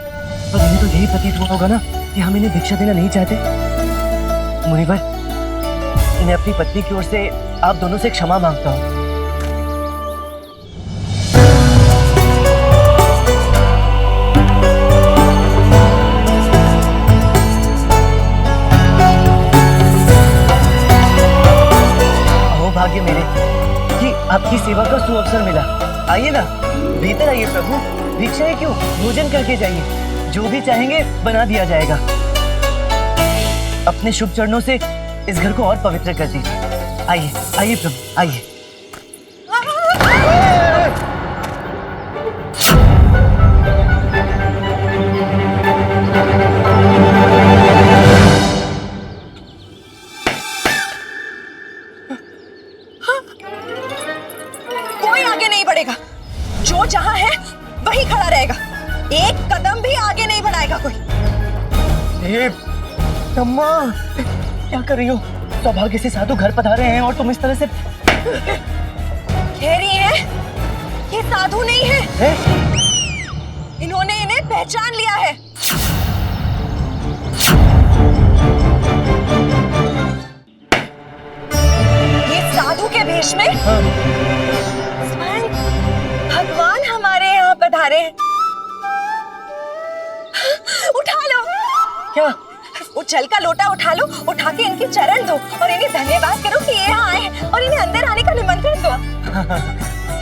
पर इन्हें तो यही प्रतीत हुआ होगा ना कि हम इन्हें भिक्षा देना नहीं चाहते। मुनिवर, इन्हें अपनी पत्नी की ओर से आप दोनों से क्षमा मांगता हूँ। अहो भाग्य मेरे कि आपकी सेवा का सुअवसर मिला। आइए ना, भीतर आइए प्रभु। भिक्षा क्यों, भोजन करके जाइए। जो भी चाहेंगे बना दिया जाएगा। अपने शुभ चरणों से इस घर को और पवित्र कर दीजिए। आइए, आइए प्रभु, आइए। कोई आगे नहीं बढ़ेगा। जो जहां है वही खड़ा रहेगा। एक कदम भी आगे नहीं बढ़ाएगा कोई। अम्मा, क्या कर रही हो? सौभाग्य से साधु घर पधारे हैं और तुम इस तरह से कह रही है ये साधु नहीं है। इन्होंने इन्हें पहचान लिया है। ये साधु के भेष में स्वयं भगवान हमारे यहाँ पधारे हैं। उठा लो। क्या? वो जल का लोटा उठा लो, उठा के इनके चरण दो और इन्हें धन्यवाद करो कि ये यहाँ आए और इन्हें अंदर आने का निमंत्रण दो।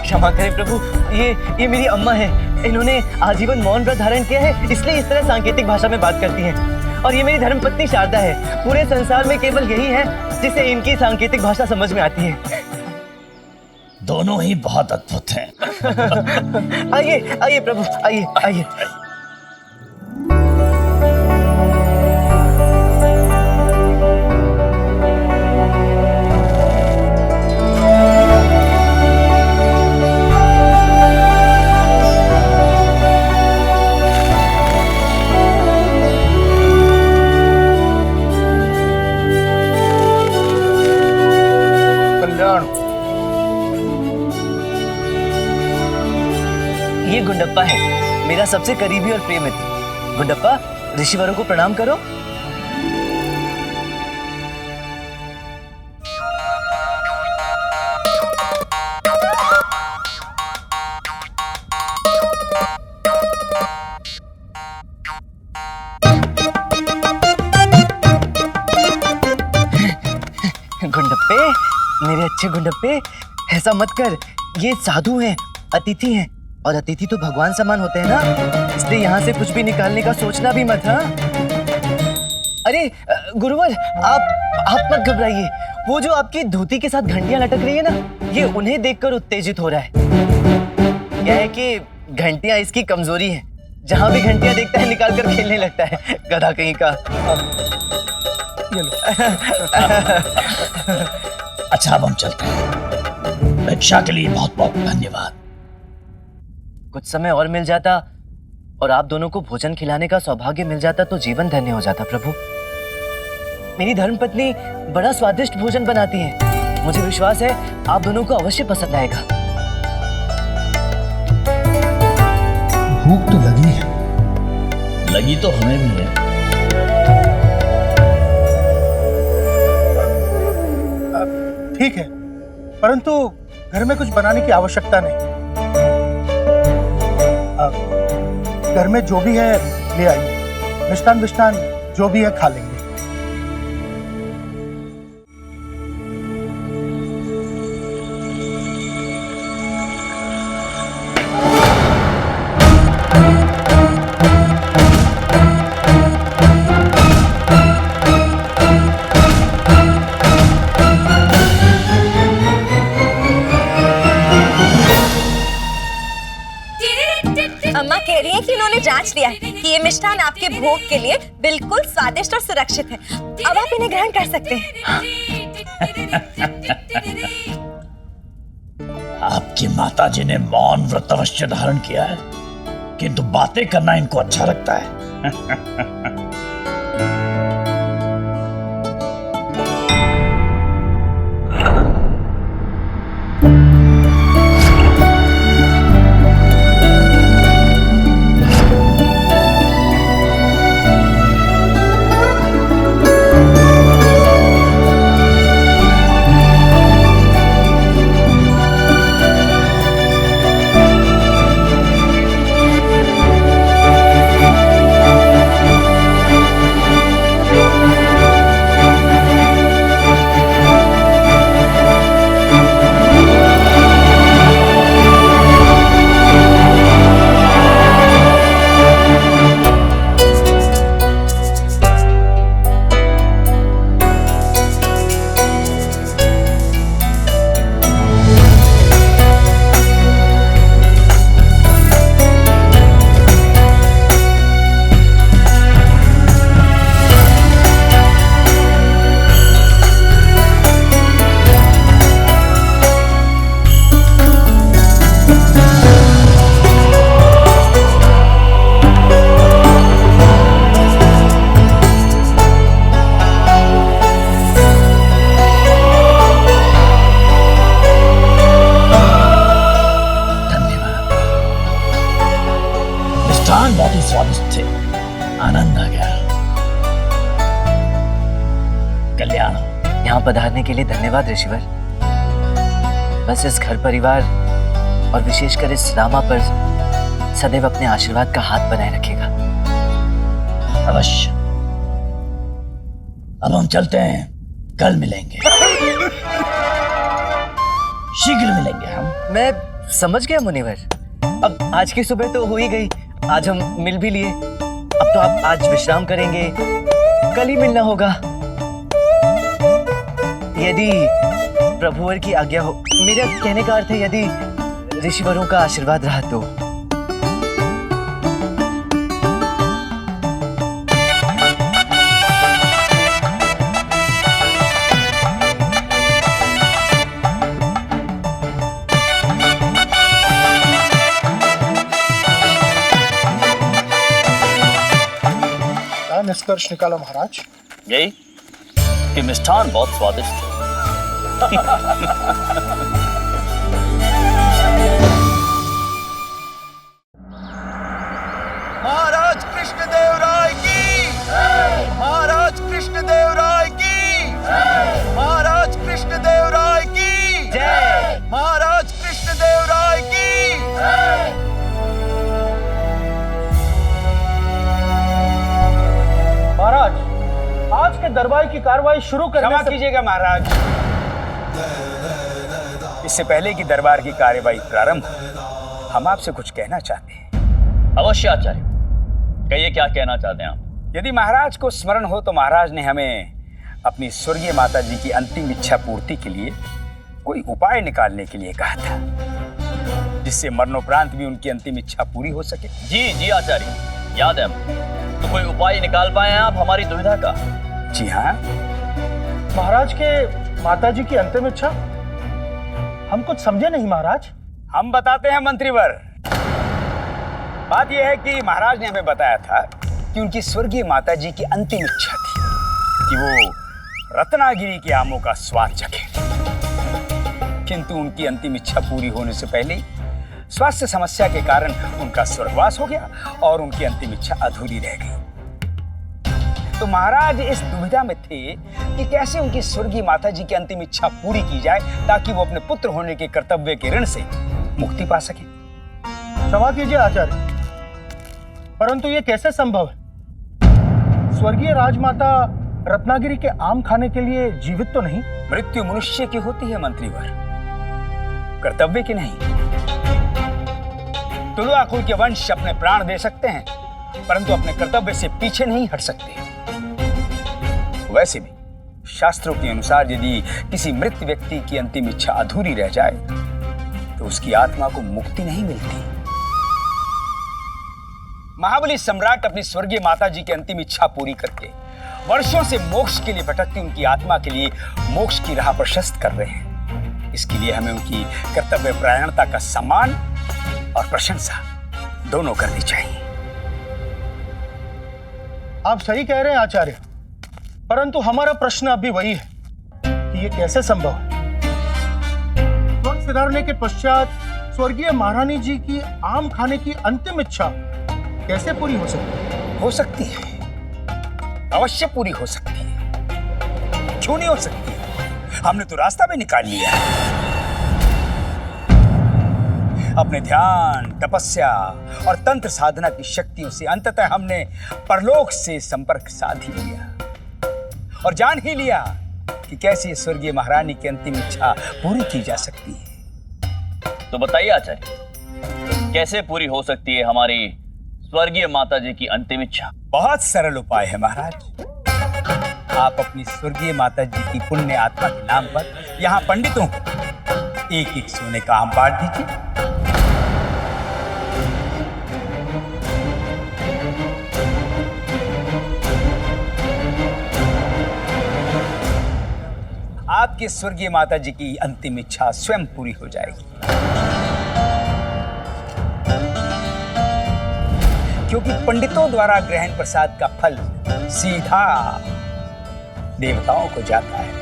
क्षमा करें प्रभु, ये मेरी अम्मा है। इन्होंने आजीवन मौन व्रत धारण किया है, इसलिए इस तरह सांकेतिक भाषा में बात करती हैं। और ये मेरी धर्मपत्नी शारदा है। पूरे संसार में केवल यही है जिसे इनकी सांकेतिक भाषा समझ में आती है। दोनों ही बहुत अद्भुत हैं। आइए आइए प्रभु, आइए आइए। ये गुंडप्पा है, मेरा सबसे करीबी और प्रिय मित्र। गुंडप्पा, ऋषिवरों को प्रणाम करो। गुंडप्पे, मेरे अच्छे गुंडप्पे, ऐसा मत कर। ये साधु हैं, अतिथि हैं, और अतिथि तो भगवान समान होते हैं ना, इसलिए यहाँ से कुछ भी निकालने का सोचना भी मत। हाँ, अरे गुरुवर, आप मत घबराइए। वो जो आपकी धोती के साथ घंटियां लटक रही है ना, ये उन्हें देखकर उत्तेजित हो रहा है। क्या है कि घंटियां इसकी कमजोरी है, जहां भी घंटियां देखता है निकाल कर खेलने लगता है, गधा कहीं का। अच्छा, अब हम चलते हैं। भिक्षा के लिए बहुत बहुत धन्यवाद। कुछ समय और मिल जाता और आप दोनों को भोजन खिलाने का सौभाग्य मिल जाता तो जीवन धन्य हो जाता प्रभु। मेरी धर्मपत्नी बड़ा स्वादिष्ट भोजन बनाती है। मुझे विश्वास है आप दोनों को अवश्य पसंद आएगा। भूख तो लगी है। लगी तो हमें भी है। ठीक है, परंतु घर में कुछ बनाने की आवश्यकता नहीं। घर में जो भी है ले आइए। मिष्ठान विष्ठान जो भी है खा लेंगे। अम्मा कह रही है कि इन्होंने जांच लिया है कि ये मिष्ठान आपके भोग के लिए बिल्कुल स्वादिष्ट और सुरक्षित है। अब आप इन्हें ग्रहण कर सकते हैं। आपकी माताजी ने मौन व्रत अवश्य धारण किया है, किंतु बातें करना इनको अच्छा लगता है। बहुत ही स्वादिष्ट थे। आनंद आ गया। कल्याण। यहाँ पधारने के लिए धन्यवाद ऋषिवर। बस इस घर परिवार और विशेषकर इस रामा पर सदैव अपने आशीर्वाद का हाथ बनाए रखेगा। अवश्य। अब हम चलते हैं, कल मिलेंगे, शीघ्र मिलेंगे हम। मैं समझ गया मुनिवर। अब आज की सुबह तो हो ही गई, आज हम मिल भी लिए। अब तो आप आज विश्राम करेंगे, कल ही मिलना होगा। यदि प्रभुवर की आज्ञा हो, मेरा कहने का अर्थ है यदि ऋषिवरों का आशीर्वाद रहा तो। क्या निष्कर्ष निकाला महाराज? यही कि मिष्ठान बहुत स्वादिष्ट है। महाराज कृष्णदेव राय की, महाराज कृष्णदेव राय की, महाराज कृष्णदेव राय की जय, महाराज कृष्णदेव राय की। महाराज, आज के दरबार की कार्रवाई शुरू करने क्षमा से कीजिएगा महाराज, इससे पहले कि दरबार की कार्यवाही प्रारंभ हो, हम आपसे कुछ कहना चाहते हैं। अवश्य आचार्य, कहिए क्या कहना चाहते हैं आप। यदि महाराज को स्मरण हो तो महाराज ने हमें अपनी स्वर्गीय माता जी की अंतिम इच्छा पूर्ति के लिए कोई उपाय निकालने के लिए कहा था, जिससे मरणोपरांत भी उनकी अंतिम इच्छा पूरी हो सके। जी जी आचार्य, याद है हमको। तो कोई उपाय निकाल पाए हैं आप हमारी दुविधा का? जी हाँ। महाराज के माताजी की अंतिम इच्छा हम कुछ समझे नहीं महाराज। हम बताते हैं मंत्रीवर। बात यह है कि महाराज ने हमें बताया था कि उनकी स्वर्गीय माता जी की अंतिम इच्छा थी कि वो रत्नागिरी के आमों का स्वाद चखें, किंतु उनकी अंतिम इच्छा पूरी होने से पहले स्वास्थ्य समस्या के कारण उनका स्वर्गवास हो गया और उनकी अंतिम इच्छा अधूरी रह गई। तो महाराज इस दुविधा में थे कि कैसे उनकी स्वर्गीय माता जी की अंतिम इच्छा पूरी की जाए ताकि वो अपने पुत्र होने के कर्तव्य के ऋण से मुक्ति पा सके। क्षमा कीजिए आचार्य, परंतु ये कैसे संभव है? स्वर्गीय राजमाता रत्नागिरी के आम खाने के लिए जीवित तो नहीं? मृत्यु मनुष्य की होती है मंत्रीवर, कर्तव्य की नहीं। तुलवा कुल के वंश अपने प्राण दे सकते हैं, परंतु अपने कर्तव्य से पीछे नहीं हट सकते। वैसे भी शास्त्रों के अनुसार यदि किसी मृत व्यक्ति की अंतिम इच्छा अधूरी रह जाए तो उसकी आत्मा को मुक्ति नहीं मिलती। महाबली सम्राट अपनी स्वर्गीय माता जी की अंतिम इच्छा पूरी करके वर्षों से मोक्ष के लिए भटकती उनकी आत्मा के लिए मोक्ष की राह प्रशस्त कर रहे हैं। इसके लिए हमें उनकी कर्तव्य परायणता का सम्मान और प्रशंसा दोनों करनी चाहिए। आप सही कह रहे हैं आचार्य, परंतु हमारा प्रश्न अभी वही है कि ये कैसे संभव है? स्वर्ग सिधारने के पश्चात स्वर्गीय महारानी जी की आम खाने की अंतिम इच्छा कैसे पूरी हो सकती है? हो सकती है, अवश्य पूरी हो सकती है, क्यों नहीं हो सकती है? हमने तो रास्ता भी निकाल लिया है। अपने ध्यान, तपस्या और तंत्र साधना की शक्तियों से अंततः हमने परलोक से संपर्क साध ही लिया और जान ही लिया कि कैसे स्वर्गीय महारानी की अंतिम इच्छा पूरी की जा सकती है। तो बताइए आचार्य, कैसे पूरी हो सकती है हमारी स्वर्गीय माता जी की अंतिम इच्छा? बहुत सरल उपाय है महाराज। आप अपनी स्वर्गीय माता जी की पुण्य आत्मा के नाम पर यहाँ पंडितों को एक एक सोने का आम बांट दीजिए। आपकी स्वर्गीय माता जी की अंतिम इच्छा स्वयं पूरी हो जाएगी, क्योंकि पंडितों द्वारा ग्रहण प्रसाद का फल सीधा देवताओं को जाता है।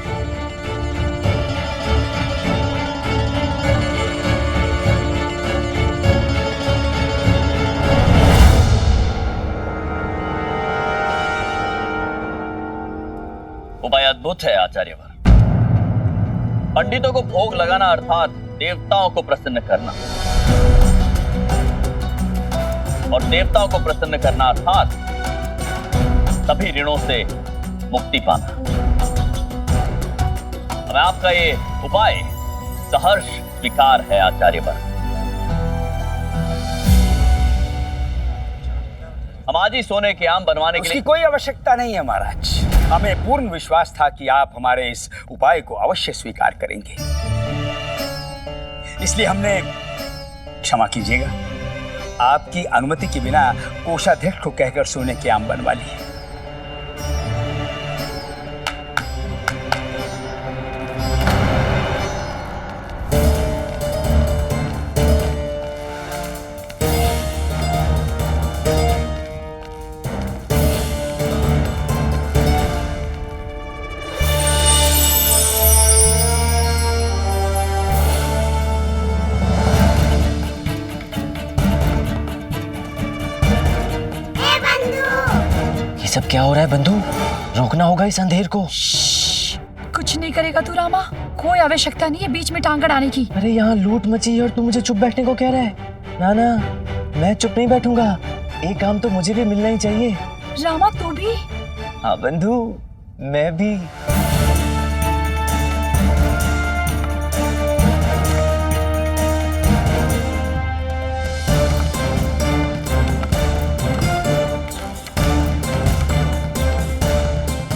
उपाय अद्भुत है आचार्यवर। पंडितों को भोग लगाना अर्थात देवताओं को प्रसन्न करना, और देवताओं को प्रसन्न करना अर्थात सभी ऋणों से मुक्ति पाना। हमें आपका ये उपाय सहर्ष स्वीकार है आचार्यवर। हम आज ही सोने के आम बनवाने के उसकी लिए कोई आवश्यकता नहीं है महाराज। हमें पूर्ण विश्वास था कि आप हमारे इस उपाय को अवश्य स्वीकार करेंगे, इसलिए हमने, क्षमा कीजिएगा, आपकी अनुमति के बिना कोषाध्यक्ष को कहकर सोने के आम बनवा लिए। सब क्या हो रहा है बंधु? रोकना होगा इस अंधेर को। कुछ नहीं करेगा तू रामा, कोई आवश्यकता नहीं है बीच में टांग अड़ाने की। अरे यहाँ लूट मची और तू मुझे चुप बैठने को कह रहा है? ना ना, मैं चुप नहीं बैठूंगा। एक काम तो मुझे भी मिलना ही चाहिए। रामा तू भी? हाँ बंधु, मैं भी।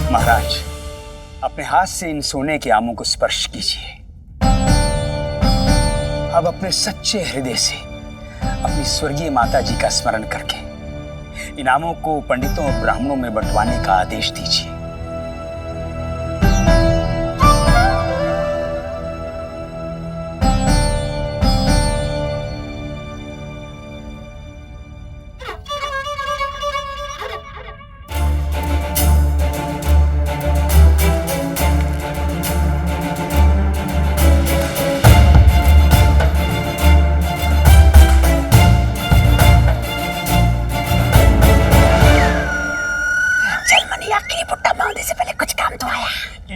महाराज, अपने हाथ से इन सोने के आमों को स्पर्श कीजिए। अब अपने सच्चे हृदय से अपनी स्वर्गीय माता जी का स्मरण करके इन आमों को पंडितों और ब्राह्मणों में बंटवाने का आदेश दीजिए।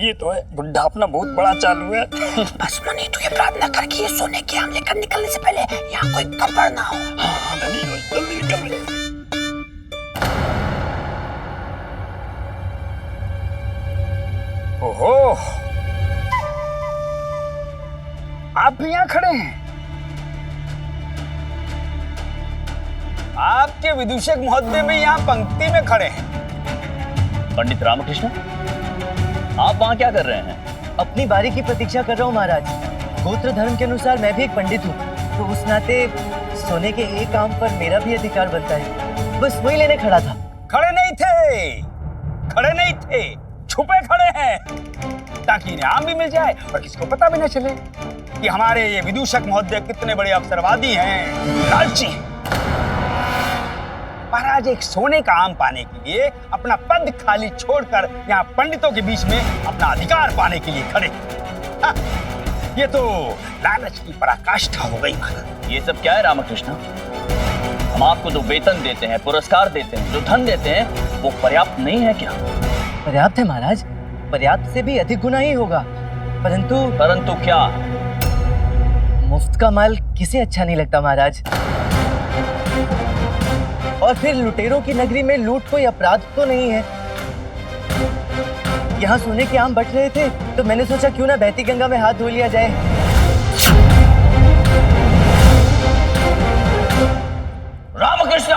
ये तो है, बुढ़ा अपना बहुत बड़ा चालू है। बस मनी तू ये प्रार्थना कर कि ये सोने के आम लेकर निकलने से पहले यहाँ कोई गड़बड़ ना हो। हाँ धनी, जल्दी निकल। ओहो, आप भी यहाँ खड़े हैं? आपके विदूषक महोदय भी यहाँ पंक्ति में खड़े हैं। पंडित रामकृष्ण, आप वहां क्या कर रहे हैं? अपनी बारी की प्रतीक्षा कर रहा हूँ महाराज। गोत्र धर्म के अनुसार मैं भी एक पंडित हूँ, तो उस नाते सोने के एक आम पर मेरा भी अधिकार बनता है। बस वही लेने खड़ा था। खड़े नहीं थे, खड़े नहीं थे, छुपे खड़े हैं, ताकि इनाम भी मिल जाए और किसी को पता भी न चले कि हमारे ये विदूषक महोदय कितने बड़े अवसरवादी हैं, लालची हैं। महाराज एक सोने का आम पाने के लिए अपना पद खाली छोड़कर यहाँ पंडितों के बीच में अपना अधिकार पाने के लिए खड़े। हाँ, ये तो लालच की पराकाष्ठा हो गई महाराज। ये सब क्या है रामकृष्ण? हम आपको जो वेतन देते हैं, पुरस्कार देते हैं, जो धन देते हैं, वो पर्याप्त नहीं है क्या? पर्याप्त है महाराज, पर्याप्त से भी अधिक गुना ही होगा। परंतु क्या? मुफ्त का माल किसे अच्छा नहीं लगता महाराज। और फिर लुटेरों की नगरी में लूट कोई अपराध तो नहीं है। यहाँ सोने के आम बट रहे थे तो मैंने सोचा क्यों ना बहती गंगा में हाथ धो लिया जाए। रामकृष्ण,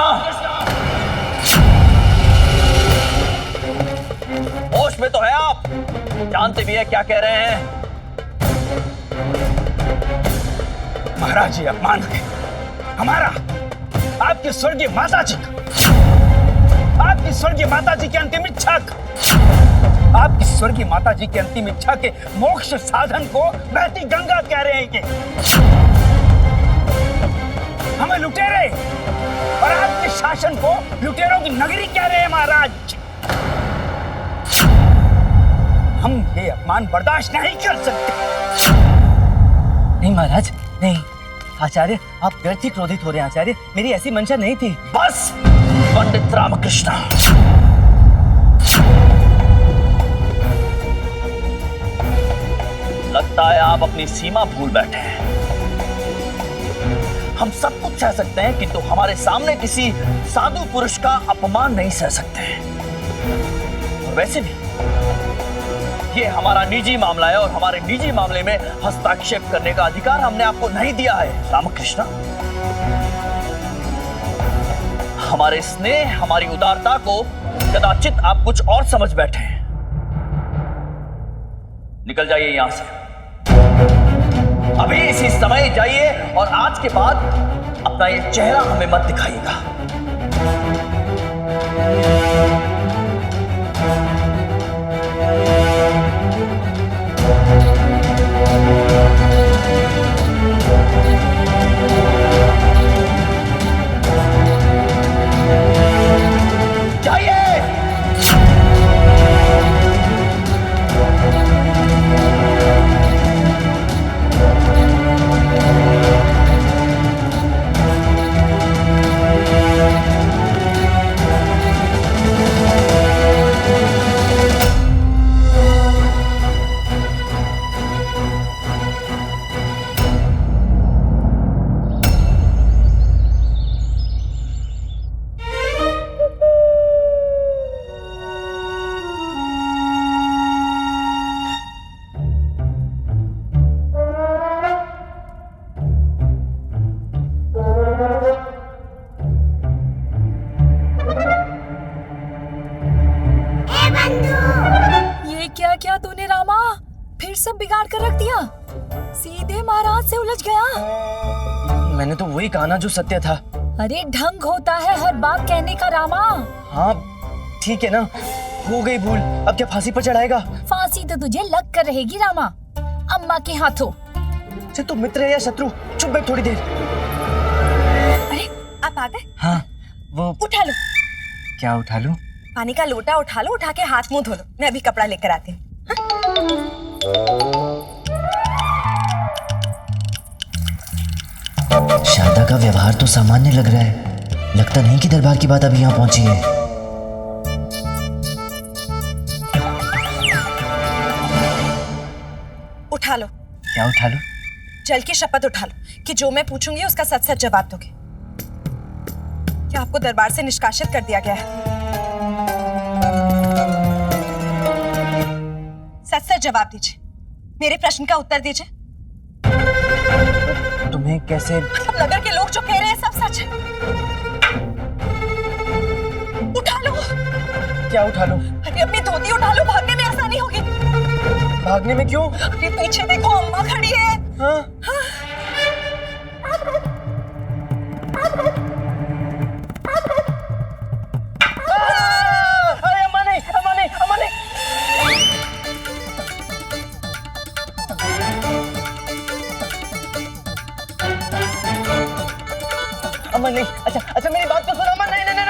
होश में तो है आप? जानते भी है क्या कह रहे हैं? महाराज ये अपमान है हमारा, आपकी स्वर्गीय माता जी का, आपकी स्वर्गीय माता जी की अंतिम इच्छा का, आपकी स्वर्गीय माता जी की अंतिम इच्छा के मोक्ष साधन को बहती गंगा कह रहे हैं कि हमें लुटेरे और आपके शासन को लुटेरों की नगरी कह रहे हैं महाराज। हम ये अपमान बर्दाश्त नहीं कर सकते। नहीं महाराज, नहीं। आचार्य आप व्यर्थ ही क्रोधित हो रहे हैं। आचार्य मेरी ऐसी मंशा नहीं थी। बस पंडित रामकृष्ण, लगता है आप अपनी सीमा भूल बैठे हैं। हम सब कुछ सह सकते हैं किंतु हमारे सामने किसी साधु पुरुष का अपमान नहीं सह सकते। और वैसे भी ये हमारा निजी मामला है और हमारे निजी मामले में हस्तक्षेप करने का अधिकार हमने आपको नहीं दिया है। रामकृष्ण, हमारे स्नेह, हमारी उदारता को कदाचित आप कुछ और समझ बैठे हैं। निकल जाइए यहां से, अभी इसी समय जाइए और आज के बाद अपना ये चेहरा हमें मत दिखाइएगा। क्या क्या तूने रामा, फिर सब बिगाड़ कर रख दिया, सीधे महाराज से उलझ गया। मैंने तो वही कहा ना जो सत्य था। अरे ढंग होता है हर बात कहने का रामा। हाँ ठीक है ना, हो गई भूल, अब क्या फांसी पर चढ़ाएगा? फांसी तो तुझे लग कर रहेगी रामा, अम्मा के हाथों। तू मित्र है या शत्रु? चुप बैठ थोड़ी देर। अरे आप आ गए? हाँ वो उठा लो। क्या उठा लूं? पानी का लोटा उठा लो, उठा के हाथ मुंह धो लो, मैं अभी कपड़ा लेकर आती हूँ। शारदा का व्यवहार तो सामान्य लग रहा है, लगता नहीं कि दरबार की बात अभी यहाँ पहुंची है। उठा लो। क्या उठा लो? जल की शपथ उठा लो कि जो मैं पूछूंगी उसका सच सच जवाब दोगे। क्या आपको दरबार से निष्कासित कर दिया गया है? सच सच जवाब दीजिए, मेरे प्रश्न का उत्तर दीजिए। तुम्हें कैसे? नगर के लोग जो कह रहे हैं सब सच है। उठा लो। क्या उठा लो? अरे अपनी धोती उठा लो, भागने में आसानी होगी। भागने में क्यों? अरे पीछे देखो, अम्मा खड़ी है। हाँ? अरे अम्मा नहीं, अम्मा नहीं, अम्मा नहीं। अम्मा नहीं, अच्छा मेरी बात तो सुनो अम्मा। नहीं नहीं नहीं,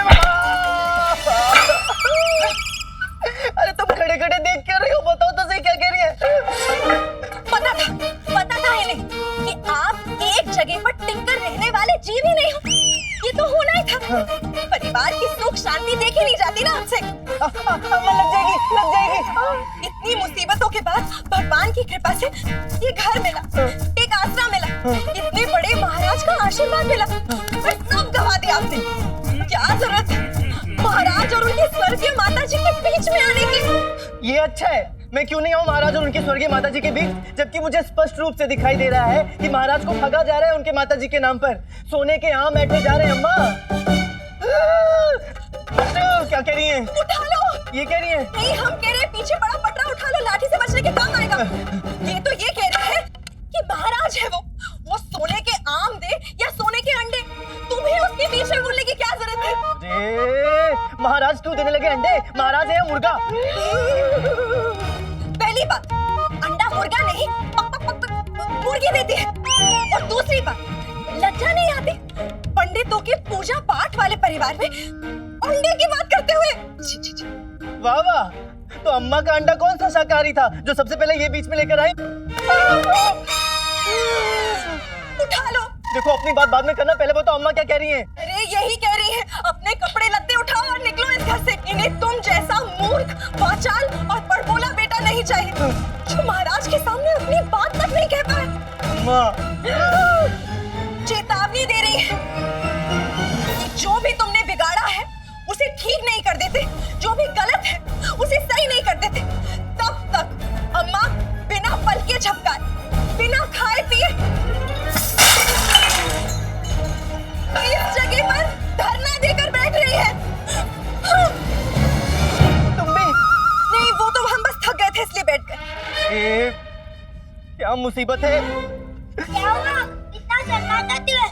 अरे तुम खड़े खड़े देख क्या रही हो? बताओ तो सही क्या कह रही है? पता था इन्हें कि आप एक जगह पर टिककर रहने वाले जीव ही नहीं हो। ये तो होना ही था। परिवार की सुख शांति देखी नहीं जाती ना आपसे। लग जाएगी। इतनी मुसीबतों के बाद भगवान की कृपा से ये घर मिला, एक आसरा मिला, इतने बड़े महाराज का आशीर्वाद मिला, पर सब गवा दिया आपने। क्या जरूरत है महाराज और उनकी स्वर्गीय माता जी के बीच में आने की? ये अच्छा है, मैं क्यों नहीं आऊं महाराज और उनकी स्वर्गीय माता जी के बीच, जबकि मुझे स्पष्ट रूप से दिखाई दे रहा है कि महाराज को ठगा जा रहा है उनके माता जी के नाम पर। सोने के आम ऐठे जा रहे हैं अम्मा। क्या कह रही हैं? उठा लो। ये कह रही हैं? नहीं, हम कह रहे हैं पीछे पड़ा पटरा उठा लो, लाठी से बचने के काम आएगा। ये तो ये कह रहे हैं कि महाराज है वो सोने के आम दे या सोने के अंडे, तुम्हें उसके बीच में बोलने की क्या जरूरत है? महाराज क्यों देने लगे अंडे? महाराज है या मुर्गा? पहली बात, अंडा मुर्गा नहीं मुर्गी देती है। और दूसरी बात, लज्जा नहीं आती पंडितों के पूजा पाठ वाले परिवार में अंडे की बात करते हुए? वाह वाह, तो अम्मा का अंडा कौन सा शाकाहारी था जो सबसे पहले ये बीच में लेकर आई? उठा लो। देखो अपनी बात बाद में करना, पहले बताओ अम्मा क्या कह रही हैं? अरे यही कह रही है, अपने कपड़े लत्ते उठाओ और निकलो इस घर से। इन्हें तुम जैसा मूर्ख, वाचाल और बड़बोला बेटा नहीं चाहिए जो महाराज के सामने अपनी बात तक नहीं कह पाए। चेतावनी दे रही है कि जो भी तुमने बिगाड़ा है उसे ठीक नहीं कर देते, जो भी गलत है उसे सही नहीं कर देते, तब तक ये क्या मुसीबत है? क्या हुआ? इतना शर्माता है?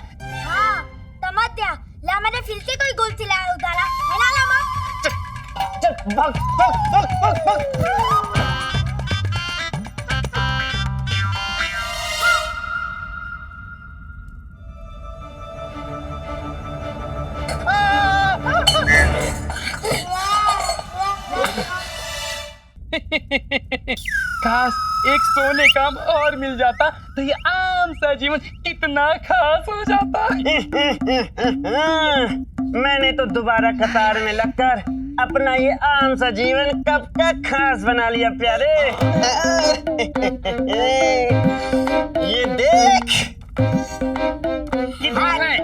हाँ, तमत्या, लामा ने फिर से कोई गुल चिल्लाया उतारा, है ना लामा? चल भाग भाग भाग भाग भाग। काश एक सोने का और मिल जाता तो ये आम सा जीवन कितना खास हो जाता। मैंने तो दोबारा कतार में लगकर अपना ये आम सा जीवन कब का खास बना लिया प्यारे। ये देख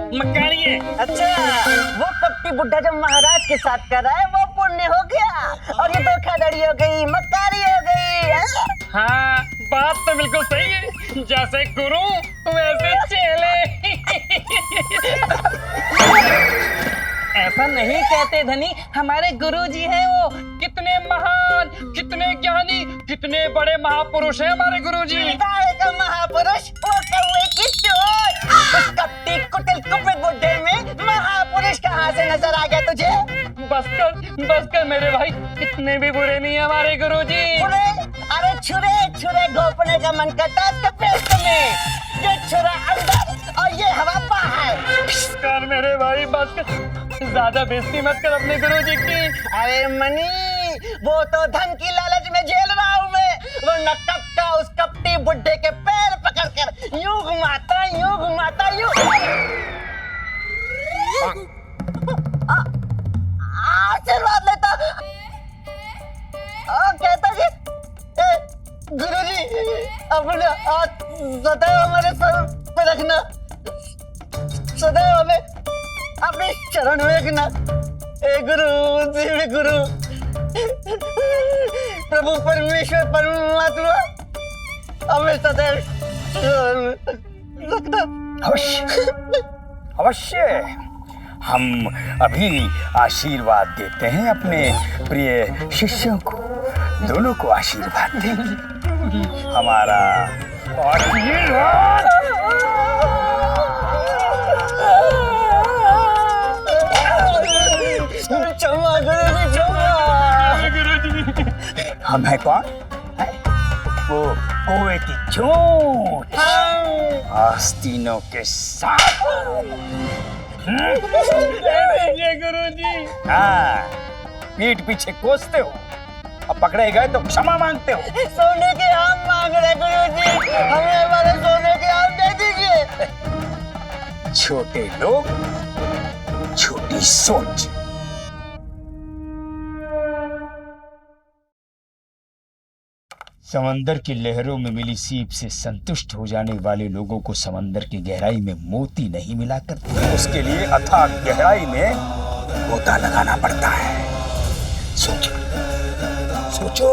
मकानी है। अच्छा, वो कपटी बुड्ढा जब महाराज के साथ कर रहा है वो पुण्य हो गया और ये धोखाधड़ी हो गई, मक्कारी हो गई। हाँ, बात तो बिल्कुल सही है। जैसे गुरु वैसे चेले। ऐसा नहीं कहते धनी, हमारे गुरुजी हैं वो। कितने महान, कितने ज्ञानी, कितने बड़े महापुरुष हैं हमारे गुरुजी। काहे का महापुरुष? वो कौवे की चोट। उस कपटी कुटिल कुपित बुड्ढे में महापुरुष कहाँ से नजर आ गया तुझे? बस कर मेरे भाई, इतने भी बुरे नहीं है हमारे गुरुजी। बुरे? अरे छुरे छुरे घोपने का मन करता है उसके पेट में। ये छुरा अंदर और ये हवा बाहर। कर मेरे भाई, बस कर। ज्यादा बेइज्जती मत कर अपने गुरुजी की। अरे मनी, वो तो धन की लालच में झेल रहा हूँ मैं, वरना कब का उस कपटी बुड्ढे के पैर पकड़कर यूं घुमाता आशीर्वाद लेता। कहता कि गुरुजी अपना हाथ सदैव हमारे सर पे रखना, सदैव हमें अपने चरण में रखना। हे गुरु, दिव्य गुरु, प्रभु परमेश्वर परमात्मा हमें सदैव रखना। अवश्य हम अभी आशीर्वाद देते हैं अपने प्रिय शिष्यों को, दोनों को आशीर्वाद देंगे। हमारा आशीर्वाद। क्षमा गुरुजी। हम है कौन? है? वो कौवे की चोट आस्तीनों के साथ। गुरुजी। हाँ, पीठ पीछे कोसते हो, अब पकड़े गए तो क्षमा मांगते हो। सोने के आम मांग रहे गुरुजी, हमें हमारे सोने के आम दे दीजिए। छोटे लोग, छोटी सोच। समंदर की लहरों में मिली सीप से संतुष्ट हो जाने वाले लोगों को समंदर की गहराई में मोती नहीं मिला करते। उसके लिए अथाह गहराई में गोता लगाना पड़ता है। सोचो सोचो,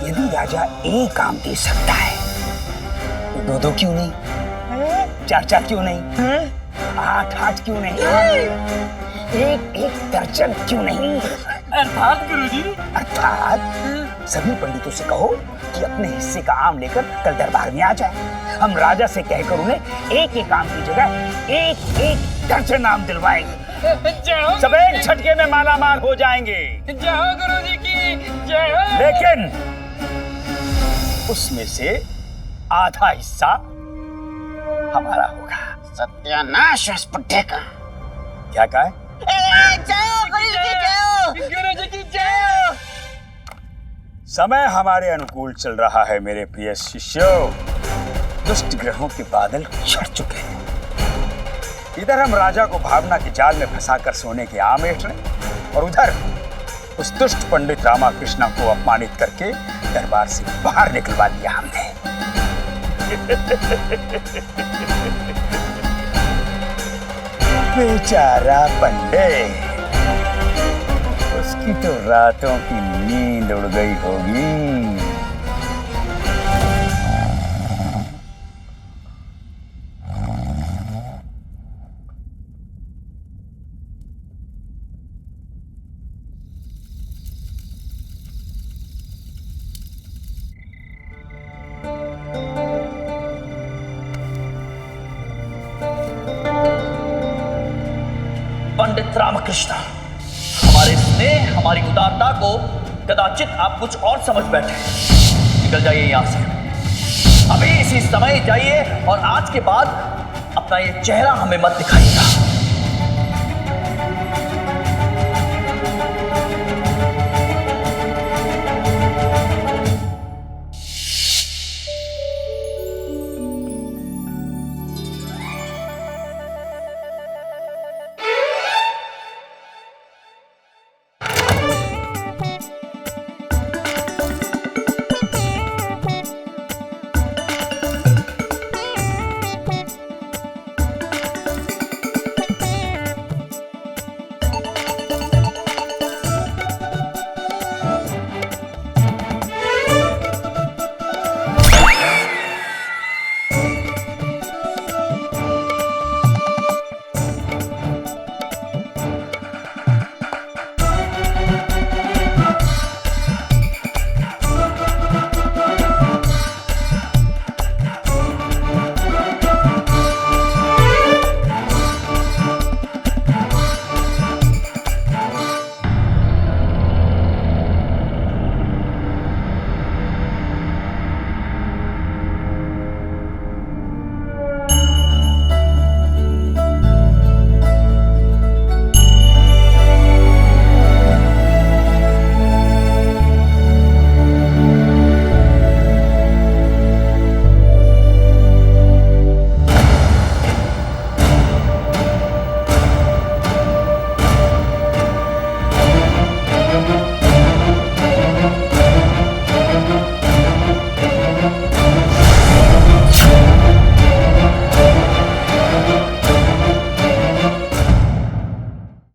यदि राजा एक आम दे सकता है तो दो दो क्यों नहीं, चार चार क्यों नहीं, आठ आठ क्यों नहीं, एक एक दर्जन क्यों नहीं? अर्थात गुरुजी, अर्थात सभी पंडितों से कहो कि अपने हिस्से का आम लेकर कल दरबार में आ जाए। हम राजा से कहकर उन्हें एक एक आम की जगह एक एक दर्जन आम दिलवाएंगे। सब एक झटके में माला माल हो जाएंगे। जय हो गुरुजी की जय हो। लेकिन उसमें से आधा हिस्सा हमारा होगा। सत्यानाश उस बुड्ढे का। क्या कहा है? गुरुजी की जय। समय हमारे अनुकूल चल रहा है मेरे प्रिय शिष्यों। दुष्ट ग्रहों के बादल छट चुके हैं। इधर हम राजा को भावना के जाल में फंसाकर सोने के आम ऐंठ रहे और उधर उस दुष्ट पंडित रामाकृष्ण को अपमानित करके दरबार से बाहर निकलवा दिया हमने। बेचारा पंडित, उसकी तो रातों की नींद उड़ गई होगी। पंडित रामकृष्ण, हमारे स्नेह, हमारी उदारता को कदाचित आप कुछ और समझ बैठे। निकल जाइए यहाँ से, अभी इसी समय जाइए और आज के बाद अपना ये चेहरा हमें मत दिखाइएगा।